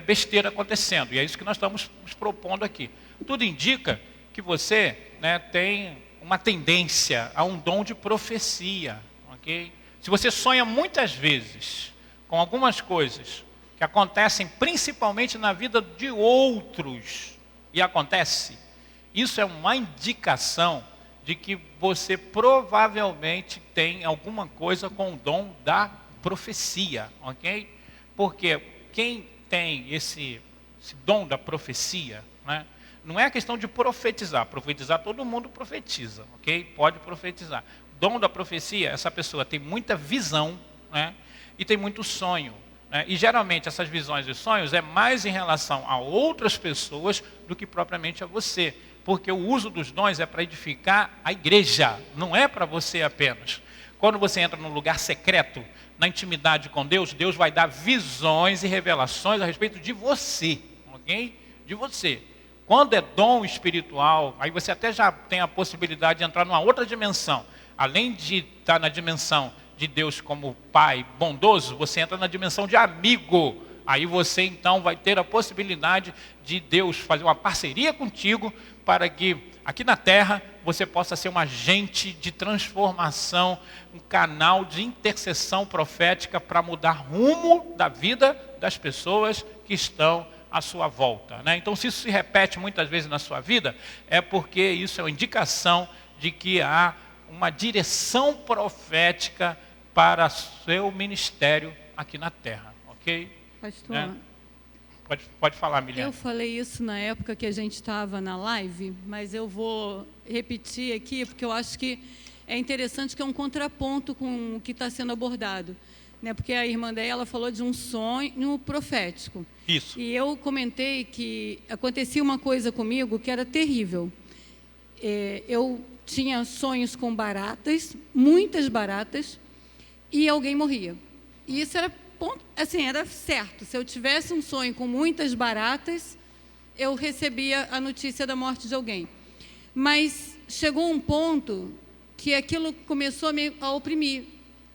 besteira acontecendo. E é isso que nós estamos nos propondo aqui. Tudo indica que você, né, tem uma tendência a um dom de profecia, ok? Se você sonha muitas vezes com algumas coisas que acontecem principalmente na vida de outros, e acontece, isso é uma indicação de que você provavelmente tem alguma coisa com o dom da profecia, ok? Porque quem tem esse dom da profecia, né, não é a questão de profetizar. Profetizar, todo mundo profetiza, ok? Pode profetizar. Dom da profecia, essa pessoa tem muita visão, né, e tem muito sonho. Né, e geralmente essas visões e sonhos é mais em relação a outras pessoas do que propriamente a você. Porque o uso dos dons é para edificar a igreja, não é para você apenas. Quando você entra num lugar secreto, na intimidade com Deus, Deus vai dar visões e revelações a respeito de você, ok? De você. Quando é dom espiritual, aí você até já tem a possibilidade de entrar numa outra dimensão. Além de estar na dimensão de Deus como Pai bondoso, você entra na dimensão de amigo. Aí você então vai ter a possibilidade de Deus fazer uma parceria contigo para que aqui na terra você possa ser um agente de transformação, um canal de intercessão profética para mudar rumo da vida das pessoas que estão à sua volta, né? Então, se isso se repete muitas vezes na sua vida, é porque isso é uma indicação de que há uma direção profética para seu ministério aqui na terra, ok? Pastor, Né? Pode falar, Miliane. eu falei isso na época que a gente estava na live, mas eu vou repetir aqui, porque eu acho que é interessante, que é um contraponto com o que está sendo abordado. Né? Porque a irmã dela falou de um sonho profético. Isso. E eu comentei que acontecia uma coisa comigo que era terrível. Eu tinha sonhos com baratas, muitas baratas, e alguém morria. E isso era ponto, assim, era certo. Se eu tivesse um sonho com muitas baratas, eu recebia a notícia da morte de alguém. Mas chegou um ponto que aquilo começou a oprimir.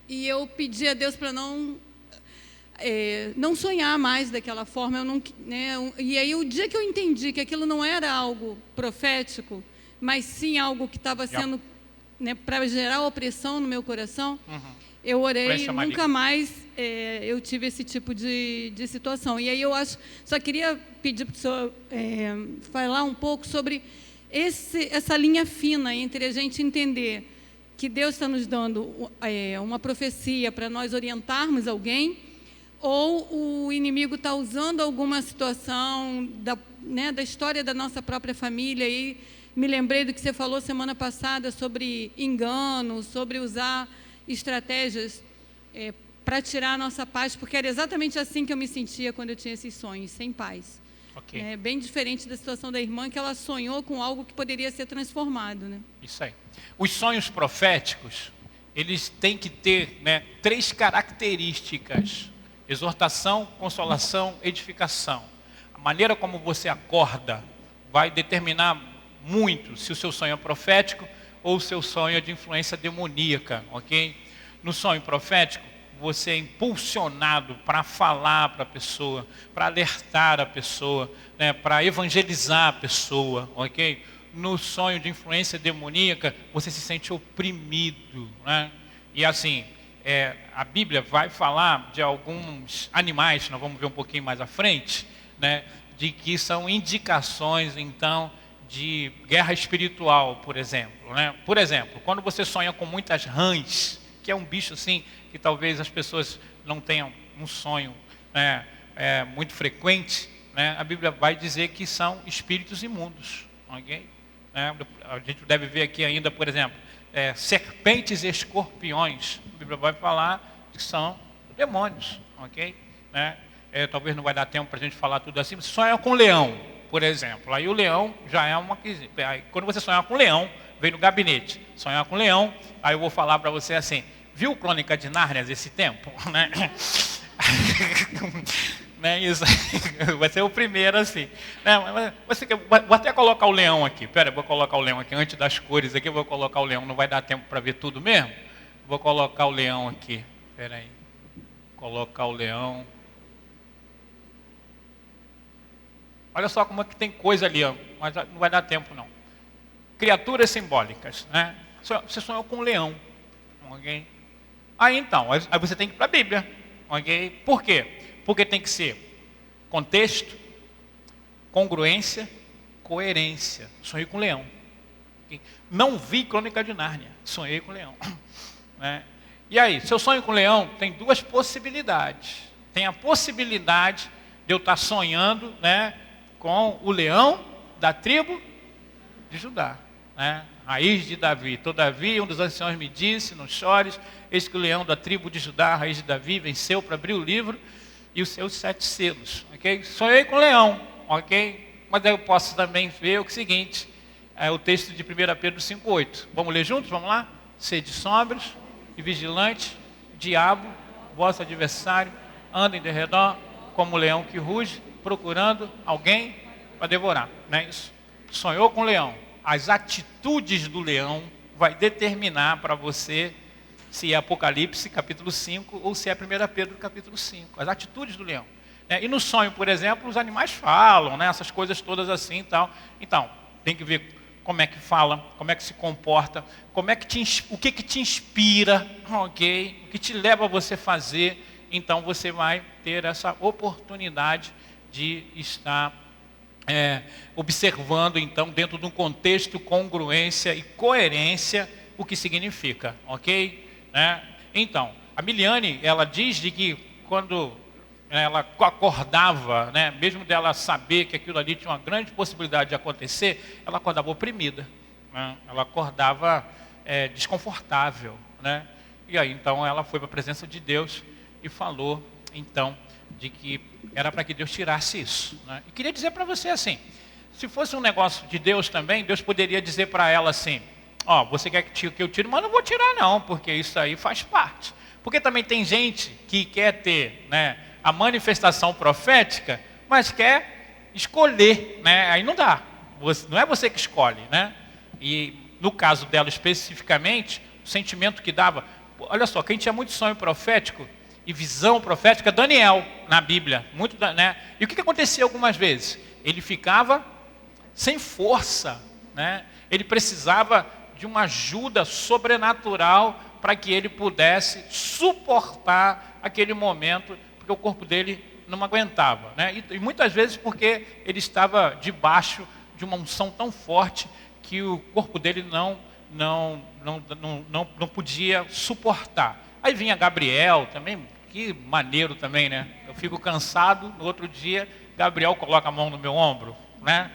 E eu pedi a Deus para não sonhar mais daquela forma. E aí, o dia que eu entendi que aquilo não era algo profético, mas sim algo que estava sendo para gerar opressão no meu coração, eu orei e nunca mais eu tive esse tipo de situação. E aí só queria pedir para o senhor falar um pouco sobre essa linha fina entre a gente entender que Deus está nos dando uma profecia para nós orientarmos alguém, ou o inimigo está usando alguma situação da história da nossa própria família. E me lembrei do que você falou semana passada sobre engano, sobre usar estratégias para tirar a nossa paz, porque era exatamente assim que eu me sentia quando eu tinha esses sonhos, sem paz. Okay. Bem diferente da situação da irmã, que ela sonhou com algo que poderia ser transformado. Né? Isso aí. Os sonhos proféticos, eles têm que ter 3 características: exortação, consolação, edificação. A maneira como você acorda vai determinar muito se o seu sonho é profético ou o seu sonho é de influência demoníaca, ok? No sonho profético, você é impulsionado para falar para a pessoa, para alertar a pessoa, para evangelizar a pessoa, ok? No sonho de influência demoníaca, você se sente oprimido, né? E assim, a Bíblia vai falar de alguns animais, nós vamos ver um pouquinho mais à frente, de que são indicações, então, de guerra espiritual, por exemplo. Por exemplo, quando você sonha com muitas rãs, que é um bicho assim, que talvez as pessoas não tenham um sonho muito frequente, a Bíblia vai dizer que são espíritos imundos. Okay? A gente deve ver aqui ainda, por exemplo, serpentes e escorpiões. A Bíblia vai falar que são demônios. Okay? Talvez não vai dar tempo para a gente falar tudo assim. Você sonha com leão, por exemplo. Aí o leão já é uma... Aí, quando você sonhar com leão, vem no gabinete. Sonhar com leão, aí eu vou falar para você assim: viu Crônica de Nárnia desse tempo? Isso vai ser o primeiro assim. Vou até colocar o leão aqui. Vou colocar o leão aqui antes das cores aqui. Vou colocar o leão. Não vai dar tempo para ver tudo mesmo? Vou colocar o leão aqui. Espera aí. Colocar o leão. Olha só como é que tem coisa ali, mas não vai dar tempo não. Criaturas simbólicas, Você sonhou com um leão, ok? Aí então, aí você tem que ir para a Bíblia, ok? Por quê? Porque tem que ser contexto, congruência, coerência. Sonhei com um leão. Okay? Não vi Crônica de Nárnia, sonhei com um leão. E aí, se eu sonho com um leão, tem 2 possibilidades. Tem a possibilidade de eu estar sonhando, com o leão da tribo de Judá, raiz de Davi. Todavia, um dos anciãos me disse: não chores, eis que o leão da tribo de Judá, raiz de Davi, venceu para abrir o livro e os seus 7 selos. Okay? Sonhei com o leão, ok? Mas aí eu posso também ver o seguinte, o texto de 1 Pedro 5,8. Vamos ler juntos? Vamos lá? Sede sóbrios e vigilantes, o diabo, vosso adversário, anda em derredor como o leão que ruge, procurando alguém para devorar. Isso. Sonhou com o leão. As atitudes do leão vai determinar para você se é Apocalipse capítulo 5 ou se é 1 Pedro capítulo 5. As atitudes do leão. E no sonho, por exemplo, os animais falam, essas coisas todas assim e tal. Então, tem que ver como é que fala, como é que se comporta, o que te inspira, ok? O que te leva a você fazer. Então você vai ter essa oportunidade de estar observando, então, dentro de um contexto, congruência e coerência, o que significa, ok? Então, a Miliane, ela diz de que quando ela acordava, mesmo dela saber que aquilo ali tinha uma grande possibilidade de acontecer, ela acordava oprimida, ela acordava desconfortável, E aí, então, ela foi para a presença de Deus e falou, então, de que era para que Deus tirasse isso. E queria dizer para você assim, se fosse um negócio de Deus também, Deus poderia dizer para ela assim: você quer que eu tire, mas não vou tirar não, porque isso aí faz parte. Porque também tem gente que quer ter, né, a manifestação profética, mas quer escolher, né? Aí não dá. Não é você que escolhe, né? E no caso dela especificamente, o sentimento que dava... Olha só, quem tinha muito sonho profético e visão profética, Daniel, na Bíblia. Muito, né? E o que acontecia algumas vezes? Ele ficava sem força, né? Ele precisava de uma ajuda sobrenatural para que ele pudesse suportar aquele momento, porque o corpo dele não aguentava, né? E muitas vezes porque ele estava debaixo de uma unção tão forte que o corpo dele não podia suportar. Aí vinha Gabriel também, que maneiro também, né? Eu fico cansado, no outro dia Gabriel coloca a mão no meu ombro, né?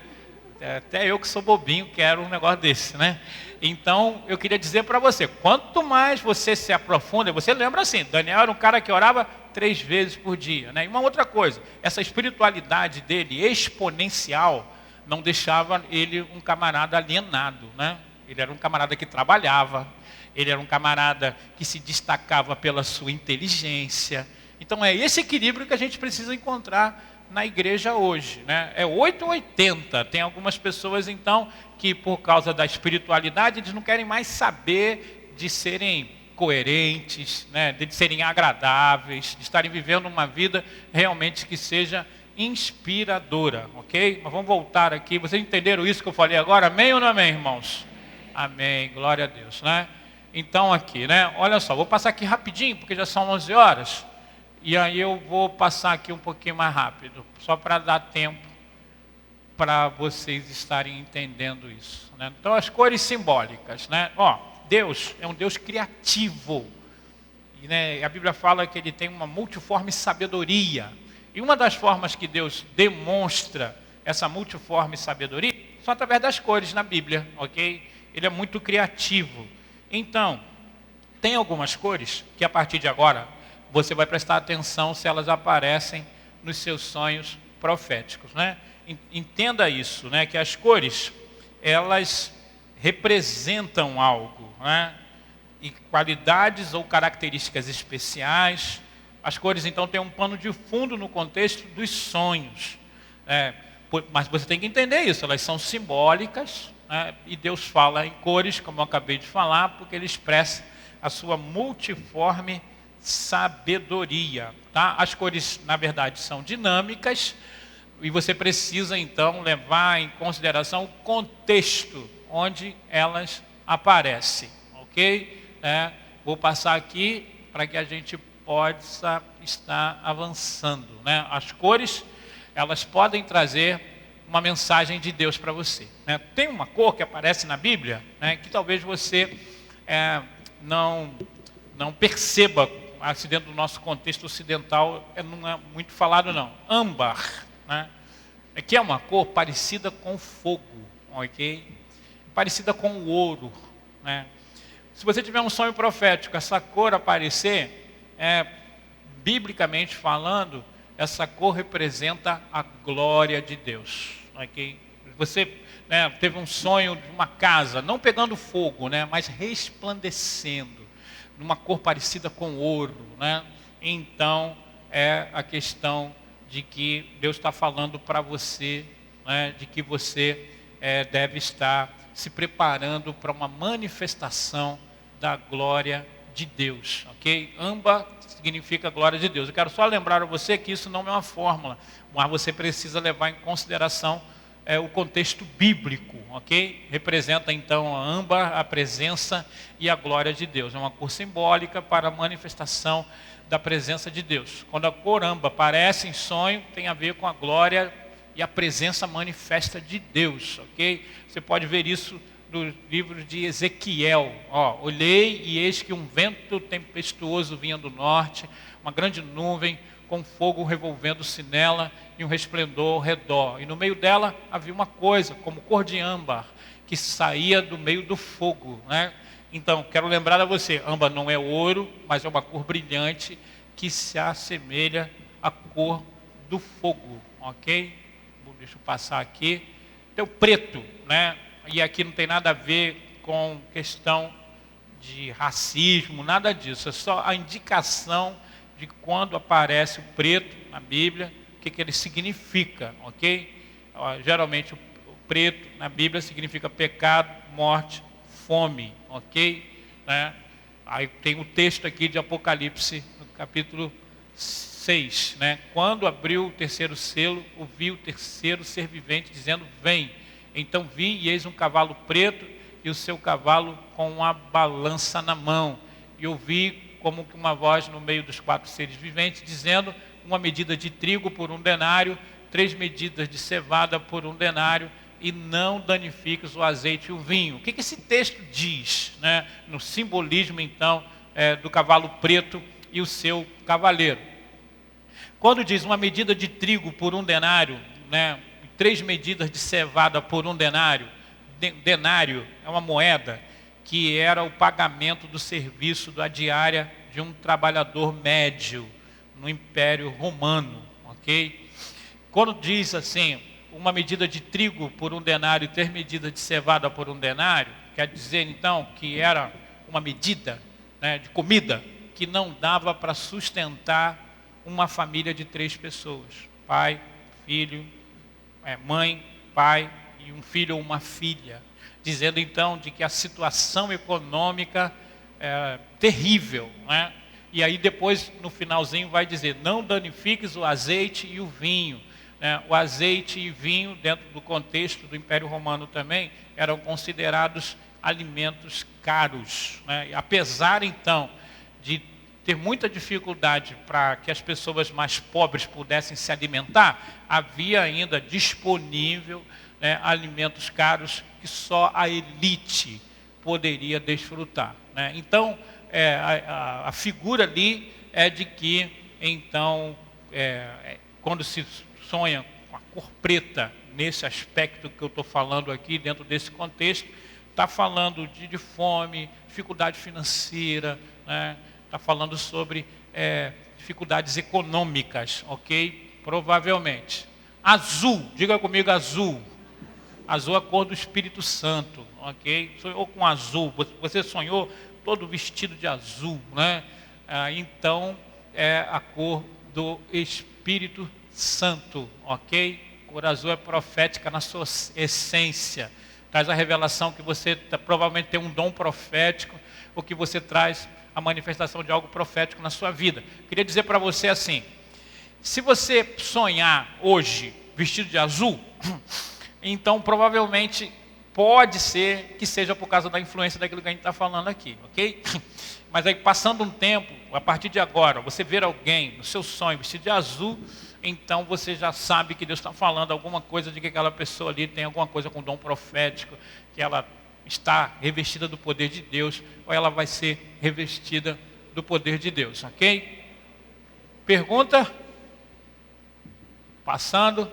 Até eu que sou bobinho quero um negócio desse, né? Então, eu queria dizer para você, quanto mais você se aprofunda, você lembra assim, Daniel era um cara que orava 3 vezes por dia, né? E uma outra coisa, essa espiritualidade dele exponencial não deixava ele um camarada alienado, né? Ele era um camarada que trabalhava, ele era um camarada que se destacava pela sua inteligência. Então, é esse equilíbrio que a gente precisa encontrar na igreja hoje, né? É 8 ou 80. Tem algumas pessoas, então, que por causa da espiritualidade, eles não querem mais saber de serem coerentes, né? De serem agradáveis, de estarem vivendo uma vida realmente que seja inspiradora, ok? Mas vamos voltar aqui. Vocês entenderam isso que eu falei agora? Amém ou não amém, irmãos? Amém, glória a Deus, né? Então aqui, né? Olha só, vou passar aqui rapidinho, porque já são 11 horas. E aí eu vou passar aqui um pouquinho mais rápido, só para dar tempo para vocês estarem entendendo isso, né? Então, as cores simbólicas, né? Ó, Deus é um Deus criativo. E, né, a Bíblia fala que ele tem uma multiforme sabedoria. E uma das formas que Deus demonstra essa multiforme sabedoria são através das cores na Bíblia, ok? Ele é muito criativo. Então, tem algumas cores que a partir de agora você vai prestar atenção se elas aparecem nos seus sonhos proféticos, né? Entenda isso, né? Que as cores, elas representam algo, né? E qualidades ou características especiais. As cores, então, têm um pano de fundo no contexto dos sonhos. Mas você tem que entender isso, elas são simbólicas, né? E Deus fala em cores, como eu acabei de falar, porque Ele expressa a sua multiforme sabedoria, tá? As cores, na verdade, são dinâmicas e você precisa, então, levar em consideração o contexto onde elas aparecem, ok? Vou passar aqui para que a gente possa estar avançando, né? As cores, elas podem trazer uma mensagem de Deus para você, né? Tem uma cor que aparece na Bíblia, né, que talvez você não perceba, assim, dentro do nosso contexto ocidental, não é muito falado não. Âmbar, né? Que é uma cor parecida com fogo, ok? Parecida com o ouro, né? Se você tiver um sonho profético, essa cor aparecer, biblicamente falando, essa cor representa a glória de Deus, ok? Você, né, teve um sonho de uma casa, não pegando fogo, né, mas resplandecendo, numa cor parecida com ouro, né? Então, é a questão de que Deus está falando para você, né, de que você deve estar se preparando para uma manifestação da glória de Deus, ok? Âmbar significa glória de Deus. Eu quero só lembrar a você que isso não é uma fórmula, mas você precisa levar em consideração o contexto bíblico, ok? Representa então a âmbar, a presença e a glória de Deus. É uma cor simbólica para a manifestação da presença de Deus. Quando a cor âmbar aparece em sonho, tem a ver com a glória e a presença manifesta de Deus, ok? Você pode ver isso no livro de Ezequiel. Ó, olhei e eis que um vento tempestuoso vinha do norte, uma grande nuvem com fogo revolvendo-se nela e um resplendor ao redor. E no meio dela havia uma coisa, como cor de âmbar, que saía do meio do fogo, né? Então, quero lembrar a você, âmbar não é ouro, mas é uma cor brilhante que se assemelha à cor do fogo, ok? Deixa eu passar aqui. Tem o preto, né? E aqui não tem nada a ver com questão de racismo, nada disso. É só a indicação de quando aparece o preto na Bíblia, o que ele significa, ok? Geralmente o preto na Bíblia significa pecado, morte, fome, ok? Né? Aí tem o texto aqui de Apocalipse, no capítulo 6, né? Quando abriu o terceiro selo, ouvi o terceiro ser vivente dizendo, vem. Então vi e eis um cavalo preto e o seu cavalo com uma balança na mão. E ouvi como que uma voz no meio dos 4 seres viventes dizendo, uma medida de trigo por 1 denário, 3 medidas de cevada por 1 denário, e não danifiques o azeite e o vinho. O que esse texto diz, né? No simbolismo, então, do cavalo preto e o seu cavaleiro. Quando diz uma medida de trigo por 1 denário, né? 3 medidas de cevada por 1 denário, denário é uma moeda que era o pagamento do serviço da diária de um trabalhador médio no Império Romano, ok? Quando diz assim, uma medida de trigo por 1 denário e 3 medidas de cevada por 1 denário, quer dizer então que era uma medida, né, de comida que não dava para sustentar uma família de 3 pessoas, pai, filho, mãe, pai e um filho ou uma filha, dizendo então de que a situação econômica é terrível, né? E aí depois no finalzinho vai dizer, não danifiques o azeite e o vinho, né? O azeite e vinho, dentro do contexto do Império Romano também, eram considerados alimentos caros, né? E apesar então de ter muita dificuldade para que as pessoas mais pobres pudessem se alimentar, havia ainda disponível, né, alimentos caros que só a elite poderia desfrutar, né? Então, a figura ali é de que, então, quando se sonha com a cor preta, nesse aspecto que eu estou falando aqui, dentro desse contexto, está falando de fome, dificuldade financeira, né? Está falando sobre dificuldades econômicas, ok? Provavelmente. Azul, diga comigo azul. Azul é a cor do Espírito Santo, ok? Sonhou com azul, você sonhou todo vestido de azul, né? Então, é a cor do Espírito Santo, ok? A cor azul é profética na sua essência. Traz a revelação que você provavelmente tem um dom profético, ou que você traz a manifestação de algo profético na sua vida. Queria dizer para você assim, se você sonhar hoje vestido de azul, então provavelmente pode ser que seja por causa da influência daquilo que a gente está falando aqui, ok? Mas aí passando um tempo, a partir de agora, você ver alguém no seu sonho vestido de azul, então você já sabe que Deus está falando alguma coisa de que aquela pessoa ali tem alguma coisa com dom profético, que ela está revestida do poder de Deus, ou ela vai ser revestida do poder de Deus, ok? Pergunta? Passando.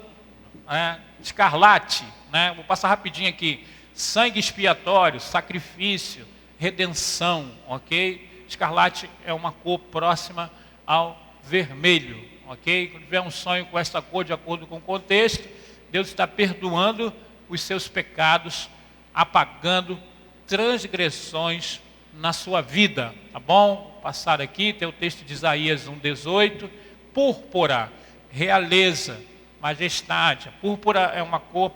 Escarlate, né? Vou passar rapidinho aqui. Sangue expiatório, sacrifício, redenção, ok? Escarlate é uma cor próxima ao vermelho, ok? Quando tiver um sonho com esta cor, de acordo com o contexto, Deus está perdoando os seus pecados, apagando transgressões na sua vida, tá bom? Passar aqui, tem o texto de Isaías 1,18, púrpura, realeza, majestade. A púrpura é uma cor,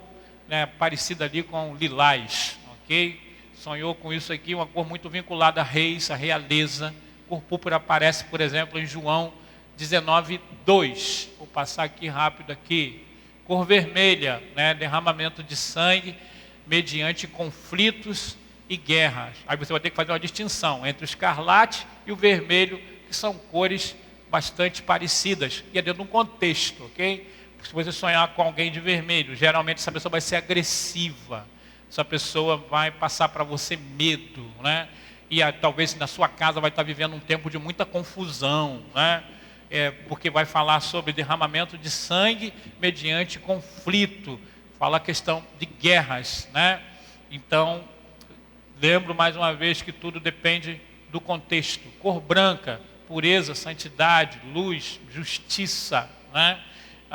né, parecida ali com lilás, ok? Sonhou com isso aqui, uma cor muito vinculada a reis, a realeza. A cor púrpura aparece, por exemplo, em João 19:2. Vou passar aqui rápido aqui. Cor vermelha, né, derramamento de sangue mediante conflitos e guerras. Aí você vai ter que fazer uma distinção entre o escarlate e o vermelho, que são cores bastante parecidas, e é dentro de um contexto, ok? Se você sonhar com alguém de vermelho, geralmente essa pessoa vai ser agressiva, essa pessoa vai passar para você medo, né? E talvez na sua casa vai estar vivendo um tempo de muita confusão, né? Porque vai falar sobre derramamento de sangue mediante conflito, fala a questão de guerras, né? Então, lembro mais uma vez que tudo depende do contexto. Cor branca, pureza, santidade, luz, justiça, né?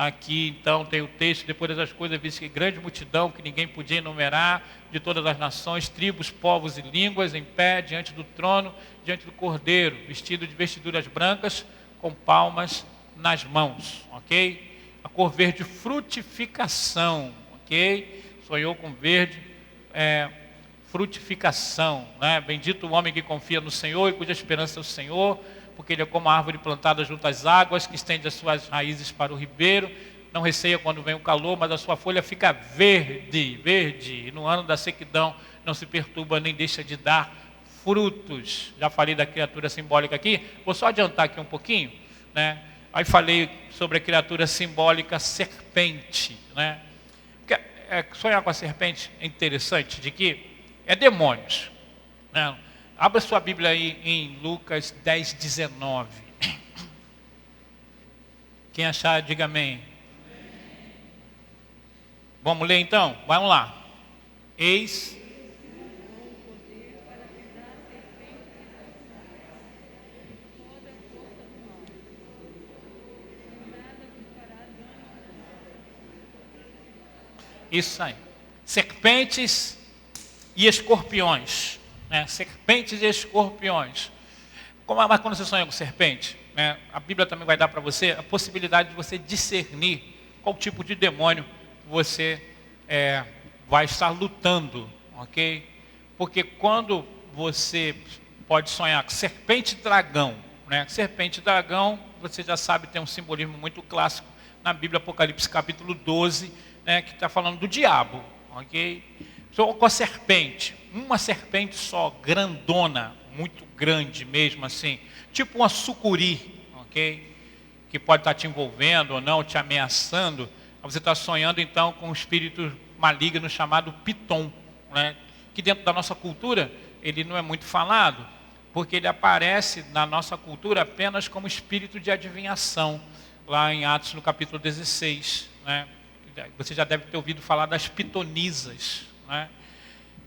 Aqui então tem o texto, depois das coisas, visto que grande multidão, que ninguém podia enumerar, de todas as nações, tribos, povos e línguas, em pé, diante do trono, diante do Cordeiro, vestido de vestiduras brancas, com palmas nas mãos, ok? A cor verde, frutificação, ok? Sonhou com verde, frutificação, né? Bendito o homem que confia no Senhor e cuja esperança é o Senhor, porque ele é como a árvore plantada junto às águas, que estende as suas raízes para o ribeiro, não receia quando vem o calor, mas a sua folha fica verde, verde, e no ano da sequidão não se perturba nem deixa de dar frutos. Já falei da criatura simbólica aqui, vou só adiantar aqui um pouquinho, né? Aí falei sobre a criatura simbólica serpente, né? Porque, sonhar com a serpente é interessante, de que é demônios, né? Abra sua Bíblia aí em Lucas 10, 19. Quem achar, diga amém. Vamos ler então? Vamos lá. Eis. Isso aí. Serpentes e escorpiões. Né? Serpentes e escorpiões. Mas quando você sonha com serpente, né, a Bíblia também vai dar para você a possibilidade de você discernir qual tipo de demônio você vai estar lutando, ok? Porque quando você pode sonhar com serpente e dragão, né? Serpente e dragão, você já sabe, tem um simbolismo muito clássico na Bíblia, Apocalipse capítulo 12, né, que está falando do diabo, ok? Só com a serpente, uma serpente só, grandona, muito grande mesmo assim, tipo uma sucuri, ok? Que pode estar te envolvendo ou não, te ameaçando. Você está sonhando então com um espírito maligno chamado Piton, né? Que dentro da nossa cultura ele não é muito falado, porque ele aparece na nossa cultura apenas como espírito de adivinhação, lá em Atos no capítulo 16, né? Você já deve ter ouvido falar das pitonisas, né?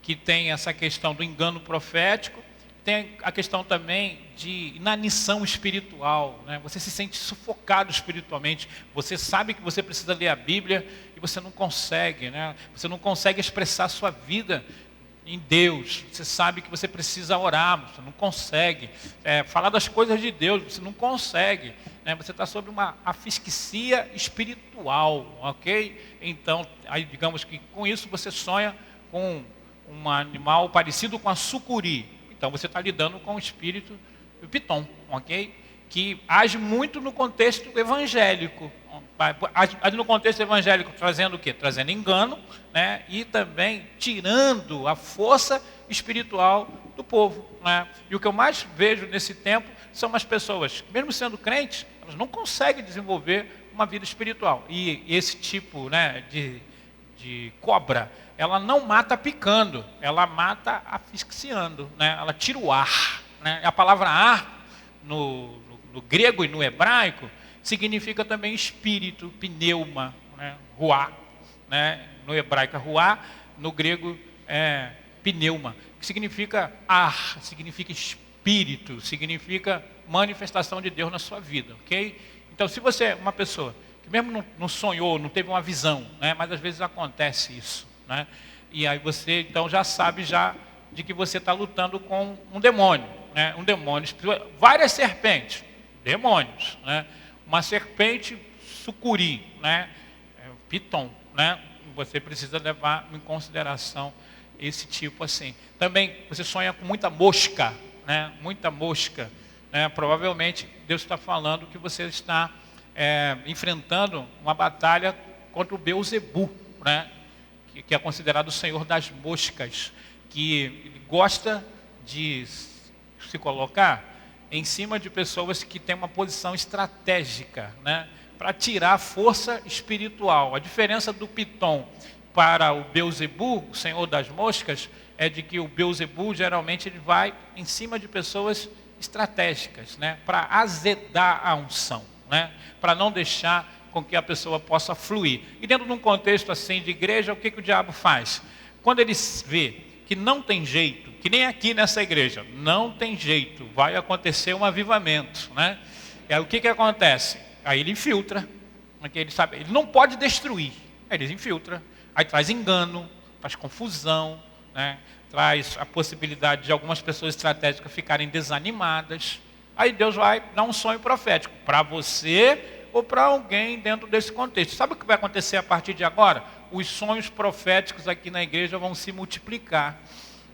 Que tem essa questão do engano profético, tem a questão também de inanição espiritual, né? Você se sente sufocado espiritualmente, você sabe que você precisa ler a Bíblia e você não consegue, né? Você não consegue expressar a sua vida em Deus, você sabe que você precisa orar, você não consegue falar das coisas de Deus, você não consegue, né? Você está sob uma asfixia espiritual, ok? Então, aí digamos que com isso você sonha com um animal parecido com a sucuri. Então você está lidando com o espírito do Piton, ok? Que age muito no contexto evangélico. Age no contexto evangélico trazendo o quê? Trazendo engano, né? E também tirando a força espiritual do povo, né? E o que eu mais vejo nesse tempo são as pessoas que, mesmo sendo crentes, elas não conseguem desenvolver uma vida espiritual. E esse tipo, né, de cobra, ela não mata picando, ela mata asfixiando, né? Ela tira o ar, né? A palavra ar, no grego e no hebraico, significa também espírito, pneuma, né? Ruá, né? No hebraico é ruá, no grego é pneuma, que significa ar, significa espírito, significa manifestação de Deus na sua vida, ok? Então, se você é uma pessoa que mesmo não sonhou, não teve uma visão, né? Mas às vezes acontece isso, né? E aí você então já sabe de que você está lutando com um demônio, né? Um demônio espiritual, várias serpentes, demônios, né? Uma serpente sucuri, né? Piton, né? Você precisa levar em consideração esse tipo assim. Também você sonha com muita mosca, né? Muita mosca, né? Provavelmente Deus está falando que você está enfrentando uma batalha contra o Beuzebu, né? Que é considerado o senhor das moscas, que ele gosta de se colocar em cima de pessoas que têm uma posição estratégica, né? Para tirar a força espiritual. A diferença do Piton para o Beuzebu, o senhor das moscas, é de que o Beuzebu geralmente ele vai em cima de pessoas estratégicas, né? Para azedar a unção, né? Para não deixar com que a pessoa possa fluir. E dentro de um contexto assim de igreja, o que o diabo faz? Quando ele vê que não tem jeito, que nem aqui nessa igreja, não tem jeito, vai acontecer um avivamento, né? E aí o que acontece? Aí ele infiltra, Ele sabe, ele não pode destruir. Aí ele infiltra, aí traz engano, traz confusão, né? Traz a possibilidade de algumas pessoas estratégicas ficarem desanimadas. Aí Deus vai dar um sonho profético para você ou para alguém dentro desse contexto. Sabe o que vai acontecer a partir de agora? Os sonhos proféticos aqui na igreja vão se multiplicar,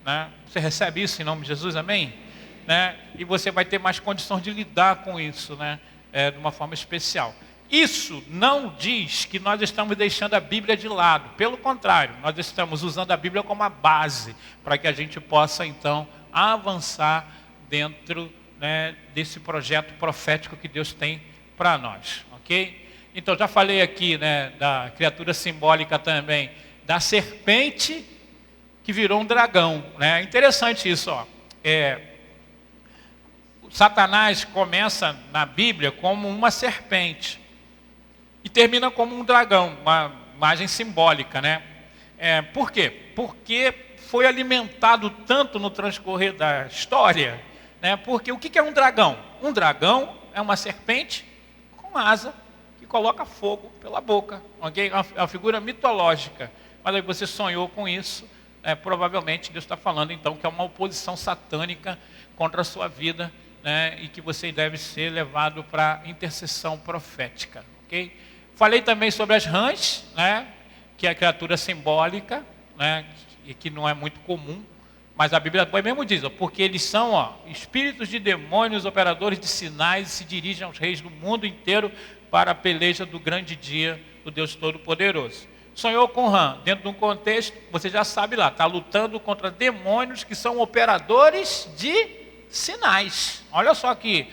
né? Você recebe isso em nome de Jesus, amém? Né? E você vai ter mais condições de lidar com isso, né? De uma forma especial. Isso não diz que nós estamos deixando a Bíblia de lado. Pelo contrário, nós estamos usando a Bíblia como a base para que a gente possa, então, avançar dentro, né, desse projeto profético que Deus tem para nós. Ok? Então, já falei aqui, né, da criatura simbólica também, da serpente que virou um dragão. Né? É interessante isso. Ó. Satanás começa na Bíblia como uma serpente. E termina como um dragão, uma imagem simbólica, né? Por quê? Porque foi alimentado tanto no transcorrer da história, né? Porque o que é um dragão? Um dragão é uma serpente com asa que coloca fogo pela boca, ok? É uma figura mitológica. Mas aí você sonhou com isso, provavelmente Deus está falando então que é uma oposição satânica contra a sua vida, né? E que você deve ser levado para intercessão profética, ok? Falei também sobre as rãs, né, que é a criatura simbólica, né, e que não é muito comum, mas a Bíblia mesmo diz, ó, porque eles são espíritos de demônios, operadores de sinais, e se dirigem aos reis do mundo inteiro para a peleja do grande dia do Deus Todo-Poderoso. Sonhou com rã, dentro de um contexto, você já sabe lá, está lutando contra demônios que são operadores de sinais. Olha só aqui.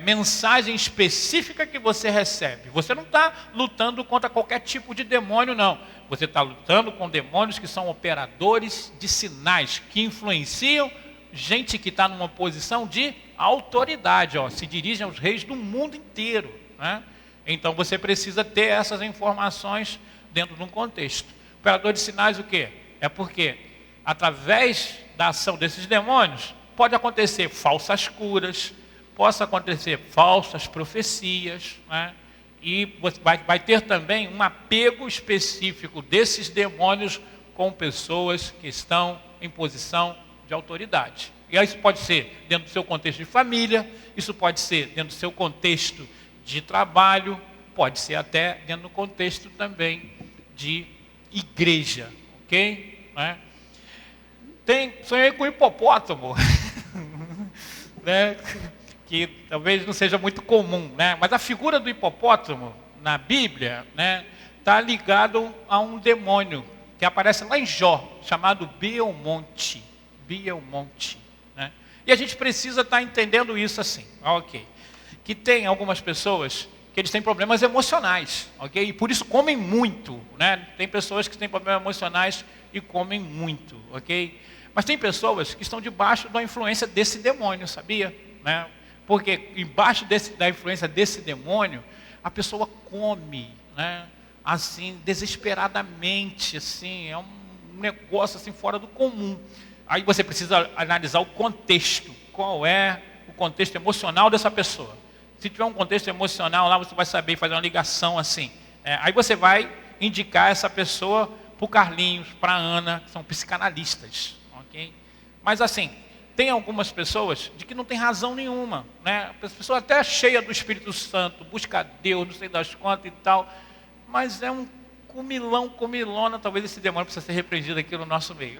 Mensagem específica que você recebe. Você não está lutando contra qualquer tipo de demônio, não. Você está lutando com demônios que são operadores de sinais, que influenciam gente que está numa posição de autoridade, se dirigem aos reis do mundo inteiro, né? Então você precisa ter essas informações dentro de um contexto. Operador de sinais o quê? É porque através da ação desses demônios pode acontecer falsas curas, possa acontecer falsas profecias, né? E vai ter também um apego específico desses demônios com pessoas que estão em posição de autoridade. E aí isso pode ser dentro do seu contexto de família, isso pode ser dentro do seu contexto de trabalho, pode ser até dentro do contexto também de igreja, ok? Né? Sonhei com hipopótamo, né? Que talvez não seja muito comum, né? Mas a figura do hipopótamo na Bíblia, né, está ligado a um demônio que aparece lá em Jó, chamado Belmonte, né? E a gente precisa estar entendendo isso assim, ok? Que tem algumas pessoas que eles têm problemas emocionais, ok? E por isso comem muito, né? Tem pessoas que têm problemas emocionais e comem muito, ok? Mas tem pessoas que estão debaixo da influência desse demônio, sabia? Né? Porque embaixo da influência desse demônio, a pessoa come, né? Assim, desesperadamente, assim, é um negócio assim fora do comum. Aí você precisa analisar o contexto, qual é o contexto emocional dessa pessoa. Se tiver um contexto emocional lá, você vai saber fazer uma ligação assim. Aí você vai indicar essa pessoa para o Carlinhos, para a Ana, que são psicanalistas, ok? Mas assim, tem algumas pessoas de que não tem razão nenhuma, né? A pessoa até cheia do Espírito Santo, busca Deus, não sei das quantas e tal, mas é um comilona, talvez esse demônio precisa ser repreendido aqui no nosso meio.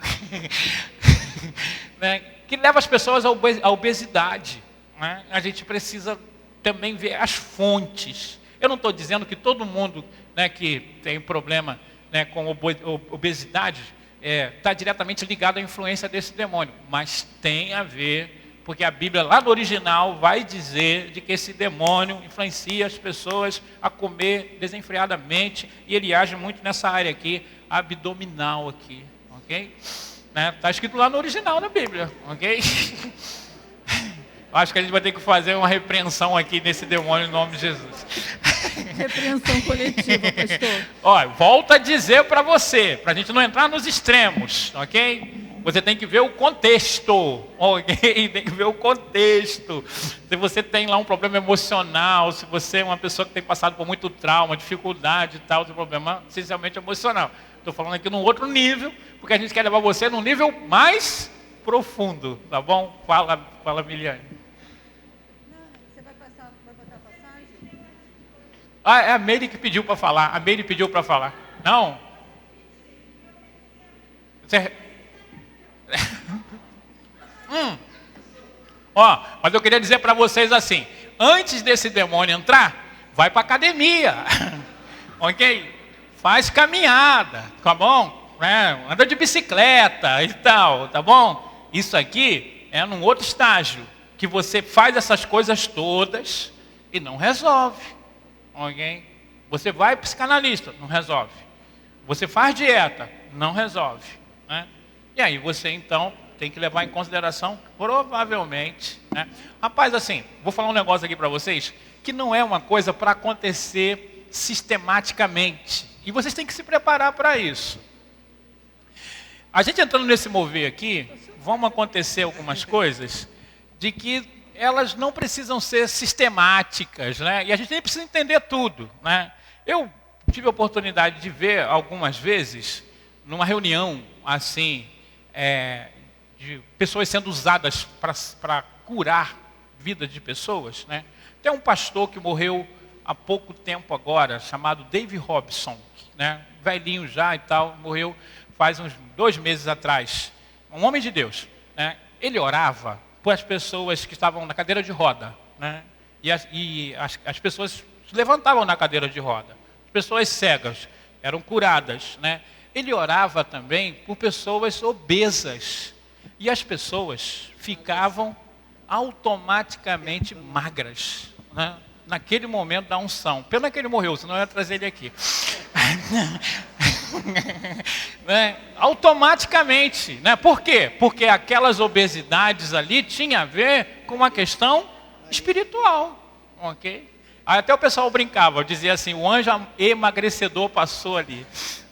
Né? Que leva as pessoas à obesidade, né? A gente precisa também ver as fontes. Eu não estou dizendo que todo mundo, né, que tem problema, né, com obesidade está diretamente ligado à influência desse demônio, mas tem a ver, porque a Bíblia lá no original vai dizer de que esse demônio influencia as pessoas a comer desenfreadamente, e ele age muito nessa área aqui, abdominal aqui, ok? Está escrito lá no original da Bíblia, ok? Acho que a gente vai ter que fazer uma repreensão aqui nesse demônio em nome de Jesus. Repreensão coletiva, pastor. Olha, volto a dizer para você, para a gente não entrar nos extremos, ok? Você tem que ver o contexto, ok? Tem que ver o contexto. Se você tem lá um problema emocional, se você é uma pessoa que tem passado por muito trauma, dificuldade e tal, tem problema essencialmente emocional. Estou falando aqui num outro nível, porque a gente quer levar você num nível mais profundo, tá bom? Fala, Miliane. Você vai botar a passagem? Ah, é a Meire que pediu para falar. A Meire pediu para falar. Não? Você... Ó, mas eu queria dizer para vocês assim, antes desse demônio entrar, vai para academia, ok? Faz caminhada, tá bom? Anda de bicicleta e tal, tá bom? Isso aqui é num outro estágio, que você faz essas coisas todas e não resolve, ok? Você vai psicanalista, não resolve. Você faz dieta, não resolve, né? E aí você então tem que levar em consideração, provavelmente, né? Rapaz, assim, vou falar um negócio aqui para vocês, que não é uma coisa para acontecer sistematicamente. E vocês têm que se preparar para isso. A gente entrando nesse mover aqui, vão acontecer algumas coisas de que elas não precisam ser sistemáticas, né? E a gente nem precisa entender tudo, né? Eu tive a oportunidade de ver algumas vezes, numa reunião assim, de pessoas sendo usadas para curar vidas de pessoas, né? Tem um pastor que morreu há pouco tempo agora, chamado Dave Robson, né? Velhinho já e tal, morreu faz uns 2 meses atrás. Um homem de Deus, né? Ele orava por as pessoas que estavam na cadeira de roda, né? E as pessoas se levantavam na cadeira de roda. As pessoas cegas eram curadas, né? Ele orava também por pessoas obesas. E as pessoas ficavam automaticamente magras, né? Naquele momento da unção. Pena que ele morreu, senão eu ia trazer ele aqui. Né? Automaticamente, né? Por quê? Porque aquelas obesidades ali tinham a ver com uma questão espiritual, ok? Aí até o pessoal brincava, dizia assim, o anjo emagrecedor passou ali,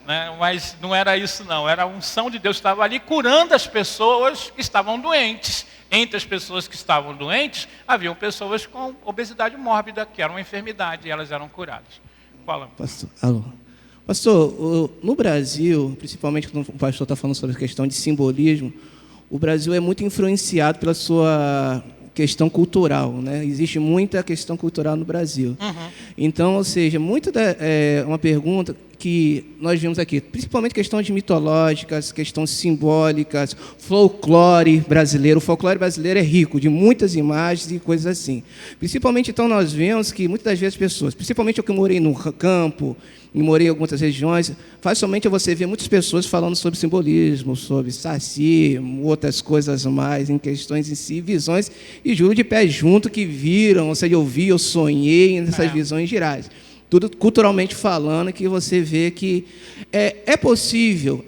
né? Mas não era isso não, era a unção de Deus que estava ali curando as pessoas que estavam doentes. Entre as pessoas que estavam doentes, haviam pessoas com obesidade mórbida, que era uma enfermidade, e elas eram curadas. Fala. Pastor, no Brasil, principalmente quando o pastor está falando sobre a questão de simbolismo, o Brasil é muito influenciado pela sua questão cultural, né? Existe muita questão cultural no Brasil. Uhum. Então, ou seja, uma pergunta que nós vimos aqui, principalmente questões mitológicas, questões simbólicas, folclore brasileiro. O folclore brasileiro é rico de muitas imagens e coisas assim. Principalmente, então, nós vemos que muitas das vezes pessoas, principalmente eu que morei no campo, e morei em algumas regiões, facilmente você vê muitas pessoas falando sobre simbolismo, sobre saci, outras coisas mais, em questões em si, visões, e juro de pé junto que viram, ou seja, eu vi, eu sonhei nessas visões gerais. Tudo culturalmente falando, que você vê que é possível,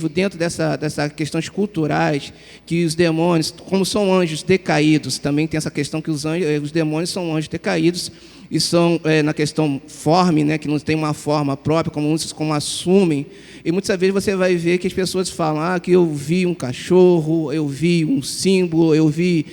dentro dessa questões culturais, que os demônios, como são anjos decaídos, também tem essa questão que os demônios são anjos decaídos, e são, na questão forme, né, que não tem uma forma própria, como muitos assumem, e muitas vezes você vai ver que as pessoas falam que eu vi um cachorro, eu vi um símbolo, eu vi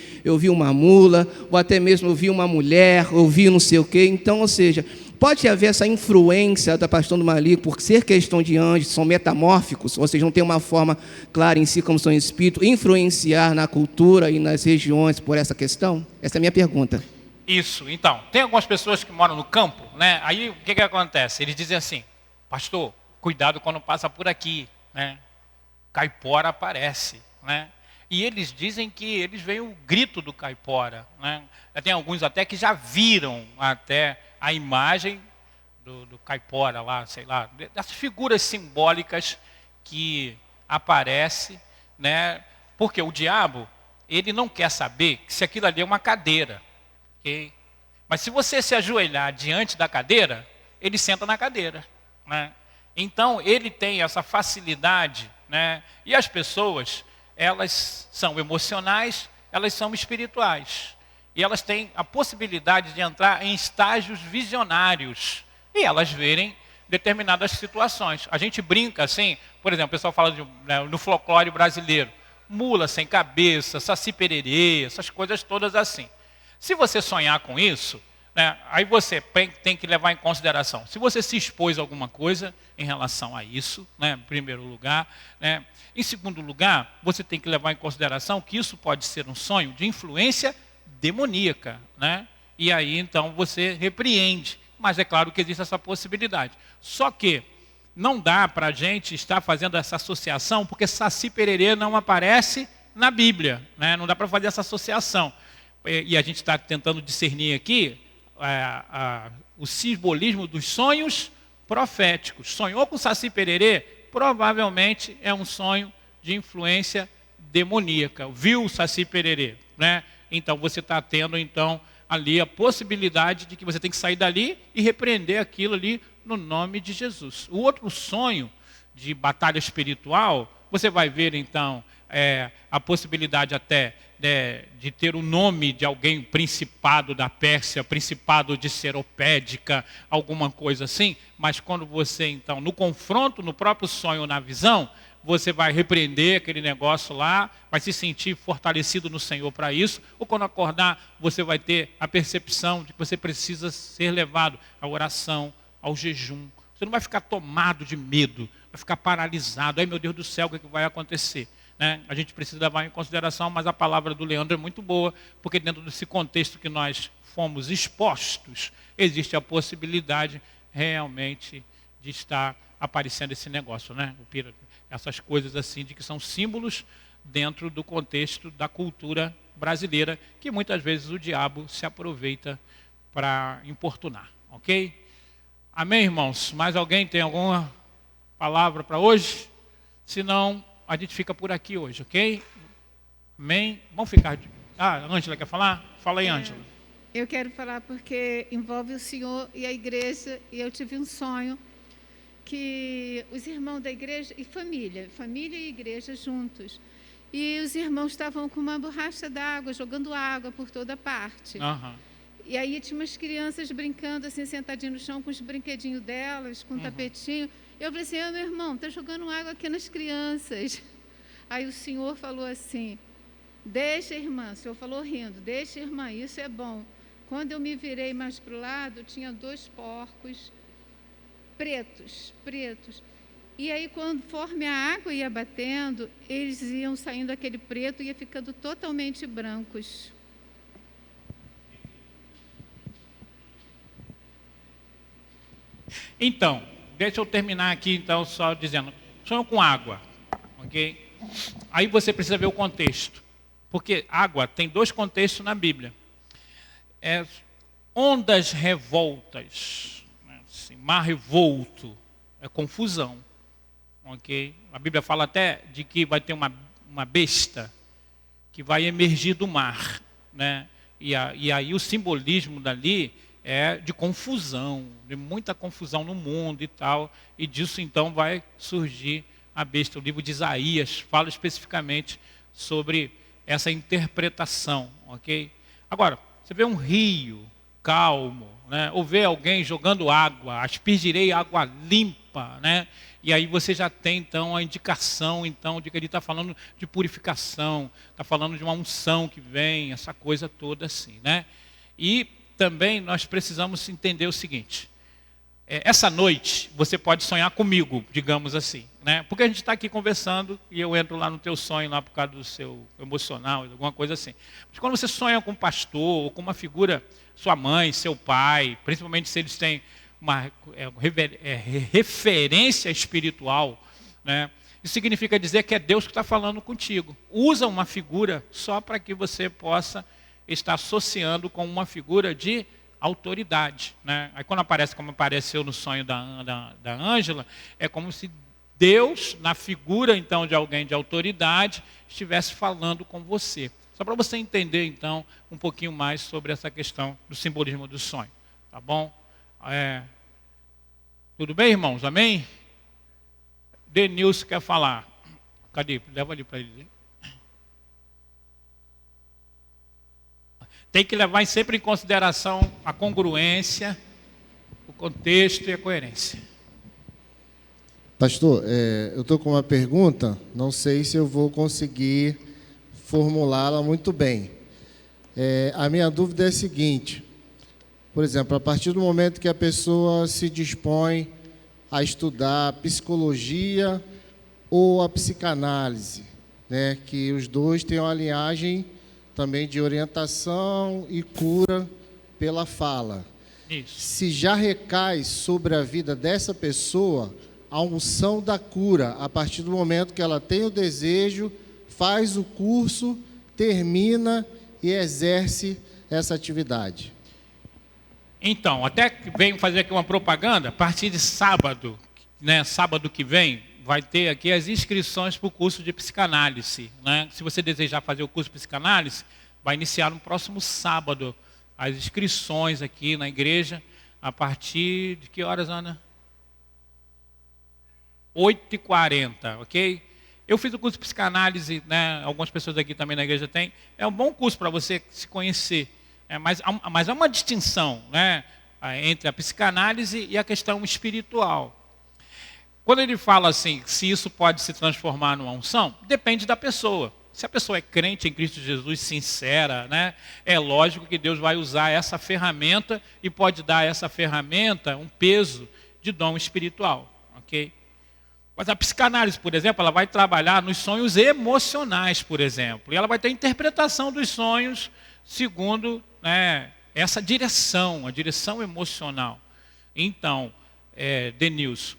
uma mula, ou até mesmo eu vi uma mulher, eu vi não sei o quê. Então, ou seja, pode haver essa influência da questão do maligno, por ser questão de anjos, são metamórficos, ou seja, não tem uma forma clara em si como são espírito, influenciar na cultura e nas regiões por essa questão? Essa é a minha pergunta. Isso, então, tem algumas pessoas que moram no campo, né? Aí o que acontece? Eles dizem assim, pastor, cuidado quando passa por aqui, né? Caipora aparece, né? E eles dizem que eles veem o grito do caipora, né? Tem alguns até que já viram até a imagem do caipora lá, sei lá, dessas figuras simbólicas que aparecem, né? Porque o diabo, ele não quer saber se aquilo ali é uma cadeira. Okay? Mas se você se ajoelhar diante da cadeira, ele senta na cadeira, né? Então ele tem essa facilidade, né? E as pessoas, elas são emocionais, elas são espirituais, e elas têm a possibilidade de entrar em estágios visionários e elas verem determinadas situações. A gente brinca assim, por exemplo, o pessoal fala no folclore brasileiro, mula sem cabeça, saci pererê, essas coisas todas assim. Se você sonhar com isso, né, aí você tem que levar em consideração. Se você se expôs a alguma coisa em relação a isso, né, em primeiro lugar. Né, em segundo lugar, você tem que levar em consideração que isso pode ser um sonho de influência demoníaca. Né, e aí então você repreende. Mas é claro que existe essa possibilidade. Só que não dá para a gente estar fazendo essa associação, porque Saci Pererê não aparece na Bíblia. Né, não dá para fazer essa associação. E a gente está tentando discernir aqui o simbolismo dos sonhos proféticos. Sonhou com Saci Pererê? Provavelmente é um sonho de influência demoníaca. Viu o Saci Pererê? Né? Então você está tendo então ali a possibilidade de que você tem que sair dali e repreender aquilo ali no nome de Jesus. O outro sonho de batalha espiritual, você vai ver então a possibilidade até de ter o nome de alguém, principado da Pérsia, principado de Seropédica, alguma coisa assim, mas quando você então, no confronto, no próprio sonho, na visão, você vai repreender aquele negócio lá, vai se sentir fortalecido no Senhor para isso, ou quando acordar, você vai ter a percepção de que você precisa ser levado à oração, ao jejum. Você não vai ficar tomado de medo, vai ficar paralisado. Ai meu Deus do céu, o que vai acontecer? Né? A gente precisa levar em consideração, mas a palavra do Leandro é muito boa, porque dentro desse contexto que nós fomos expostos, existe a possibilidade realmente de estar aparecendo esse negócio, né? Essas coisas assim, de que são símbolos dentro do contexto da cultura brasileira, que muitas vezes o diabo se aproveita para importunar, ok? Amém, irmãos? Mais alguém tem alguma palavra para hoje? Se não, a gente fica por aqui hoje, ok? Amém? Vamos ficar... a Ângela quer falar? Fala aí, Ângela. Eu quero falar porque envolve o senhor e a igreja, e eu tive um sonho que os irmãos da igreja, e família e igreja juntos, e os irmãos estavam com uma borracha d'água, jogando água por toda parte. Uhum. E aí tinha umas crianças brincando assim, sentadinhas no chão, com os brinquedinhos delas, com um tapetinho. Eu falei assim, meu irmão, está jogando água aqui nas crianças. Aí o senhor falou assim, deixa, irmã, o senhor falou rindo, deixa, irmã, isso é bom. Quando eu me virei mais para o lado, tinha 2 porcos pretos. E aí, conforme a água ia batendo, eles iam saindo aquele preto e ia ficando totalmente brancos. Então, deixa eu terminar aqui então só dizendo, sonho com água, ok? Aí você precisa ver o contexto, porque água tem 2 contextos na Bíblia. Ondas revoltas, né? Assim, mar revolto, é confusão, ok? A Bíblia fala até de que vai ter uma besta que vai emergir do mar, né? E aí o simbolismo dali é de confusão, de muita confusão no mundo e tal, e disso então vai surgir a besta. O livro de Isaías fala especificamente sobre essa interpretação, ok? Agora, você vê um rio calmo, né? Ou vê alguém jogando água, aspergirei água limpa, né? E aí você já tem então a indicação então, de que ele está falando de purificação, está falando de uma unção que vem, essa coisa toda assim, né? E também nós precisamos entender o seguinte, essa noite você pode sonhar comigo, digamos assim, né? Porque a gente está aqui conversando e eu entro lá no teu sonho, lá por causa do seu emocional, alguma coisa assim. Mas quando você sonha com um pastor, ou com uma figura, sua mãe, seu pai, principalmente se eles têm uma referência espiritual, né? Isso significa dizer que é Deus que está falando contigo. Usa uma figura só para que você possa estar associando com uma figura de autoridade, né? Aí quando aparece, como apareceu no sonho da Ângela, é como se Deus, na figura então de alguém de autoridade, estivesse falando com você. Só para você entender então um pouquinho mais sobre essa questão do simbolismo do sonho, tá bom? Tudo bem, irmãos? Amém? Denilson quer falar. Cadê? Leva ali para ele. Tem que levar sempre em consideração a congruência, o contexto e a coerência. Pastor, eu estou com uma pergunta, não sei se eu vou conseguir formulá-la muito bem. A minha dúvida é a seguinte: por exemplo, a partir do momento que a pessoa se dispõe a estudar psicologia ou a psicanálise, né, que os dois têm uma linhagem também de orientação e cura pela fala. Isso. Se já recai sobre a vida dessa pessoa a unção da cura, a partir do momento que ela tem o desejo, faz o curso, termina e exerce essa atividade. Então, até que venho fazer aqui uma propaganda, a partir de sábado, né, sábado que vem, vai ter aqui as inscrições para o curso de psicanálise, né? Se você desejar fazer o curso de psicanálise, vai iniciar no próximo sábado as inscrições aqui na igreja, a partir de que horas, Ana? 8h40, ok? Eu fiz o curso de psicanálise, né? Algumas pessoas aqui também na igreja têm. É um bom curso para você se conhecer. Mas há uma distinção, né, entre a psicanálise e a questão espiritual. Quando ele fala assim, se isso pode se transformar numa unção, depende da pessoa. Se a pessoa é crente em Cristo Jesus, sincera, né, é lógico que Deus vai usar essa ferramenta e pode dar a essa ferramenta um peso de dom espiritual, ok? Mas a psicanálise, por exemplo, ela vai trabalhar nos sonhos emocionais, por exemplo. E ela vai ter interpretação dos sonhos segundo, né, essa direção, a direção emocional. Então, Denilson,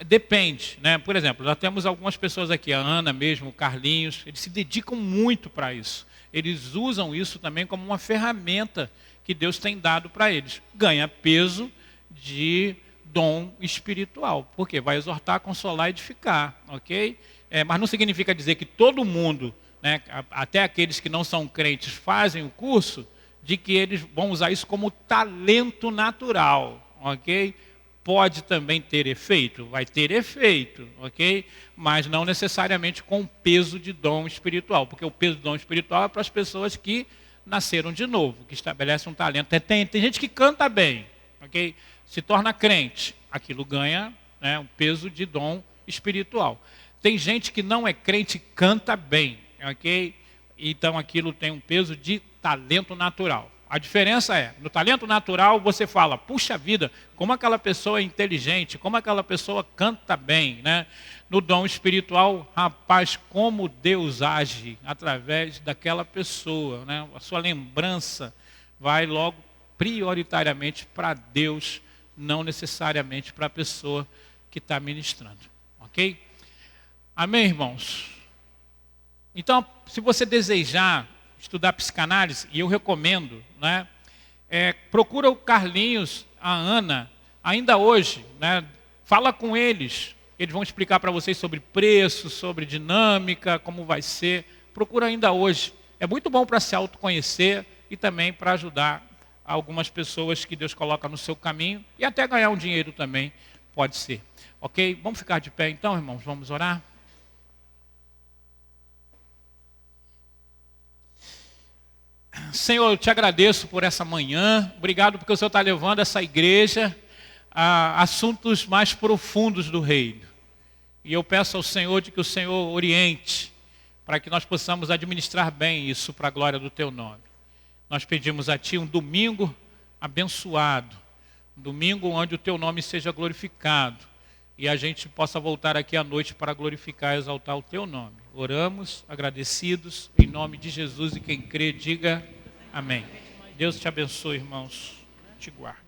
depende, né? Por exemplo, já temos algumas pessoas aqui, a Ana mesmo, o Carlinhos, eles se dedicam muito para isso. Eles usam isso também como uma ferramenta que Deus tem dado para eles. Ganha peso de dom espiritual, porque vai exortar, consolar e edificar, ok? Mas não significa dizer que todo mundo, né, até aqueles que não são crentes fazem o curso, de que eles vão usar isso como talento natural, ok? Pode também ter efeito, vai ter efeito, ok? Mas não necessariamente com peso de dom espiritual, porque o peso de dom espiritual é para as pessoas que nasceram de novo, que estabelecem um talento. Tem gente que canta bem, ok? Se torna crente, aquilo ganha, né, um peso de dom espiritual. Tem gente que não é crente e canta bem, ok? Então aquilo tem um peso de talento natural. A diferença é, no talento natural você fala, puxa vida, como aquela pessoa é inteligente, como aquela pessoa canta bem, né? No dom espiritual, rapaz, como Deus age através daquela pessoa, né? A sua lembrança vai logo prioritariamente para Deus, não necessariamente para a pessoa que está ministrando, ok? Amém, irmãos? Então, se você desejar estudar psicanálise, e eu recomendo, né, procura o Carlinhos, a Ana, ainda hoje, né, fala com eles vão explicar para vocês sobre preço, sobre dinâmica, como vai ser, procura ainda hoje. É muito bom para se autoconhecer e também para ajudar algumas pessoas que Deus coloca no seu caminho e até ganhar um dinheiro também, pode ser. Ok? Vamos ficar de pé então, irmãos, vamos orar? Senhor, eu te agradeço por essa manhã, obrigado porque o Senhor está levando essa igreja a assuntos mais profundos do reino. E eu peço ao Senhor de que o Senhor oriente, para que nós possamos administrar bem isso para a glória do teu nome. Nós pedimos a Ti um domingo abençoado, um domingo onde o teu nome seja glorificado, e a gente possa voltar aqui à noite para glorificar e exaltar o teu nome. Oramos, agradecidos, em nome de Jesus, e quem crê, diga amém. Deus te abençoe, irmãos. Te guarde.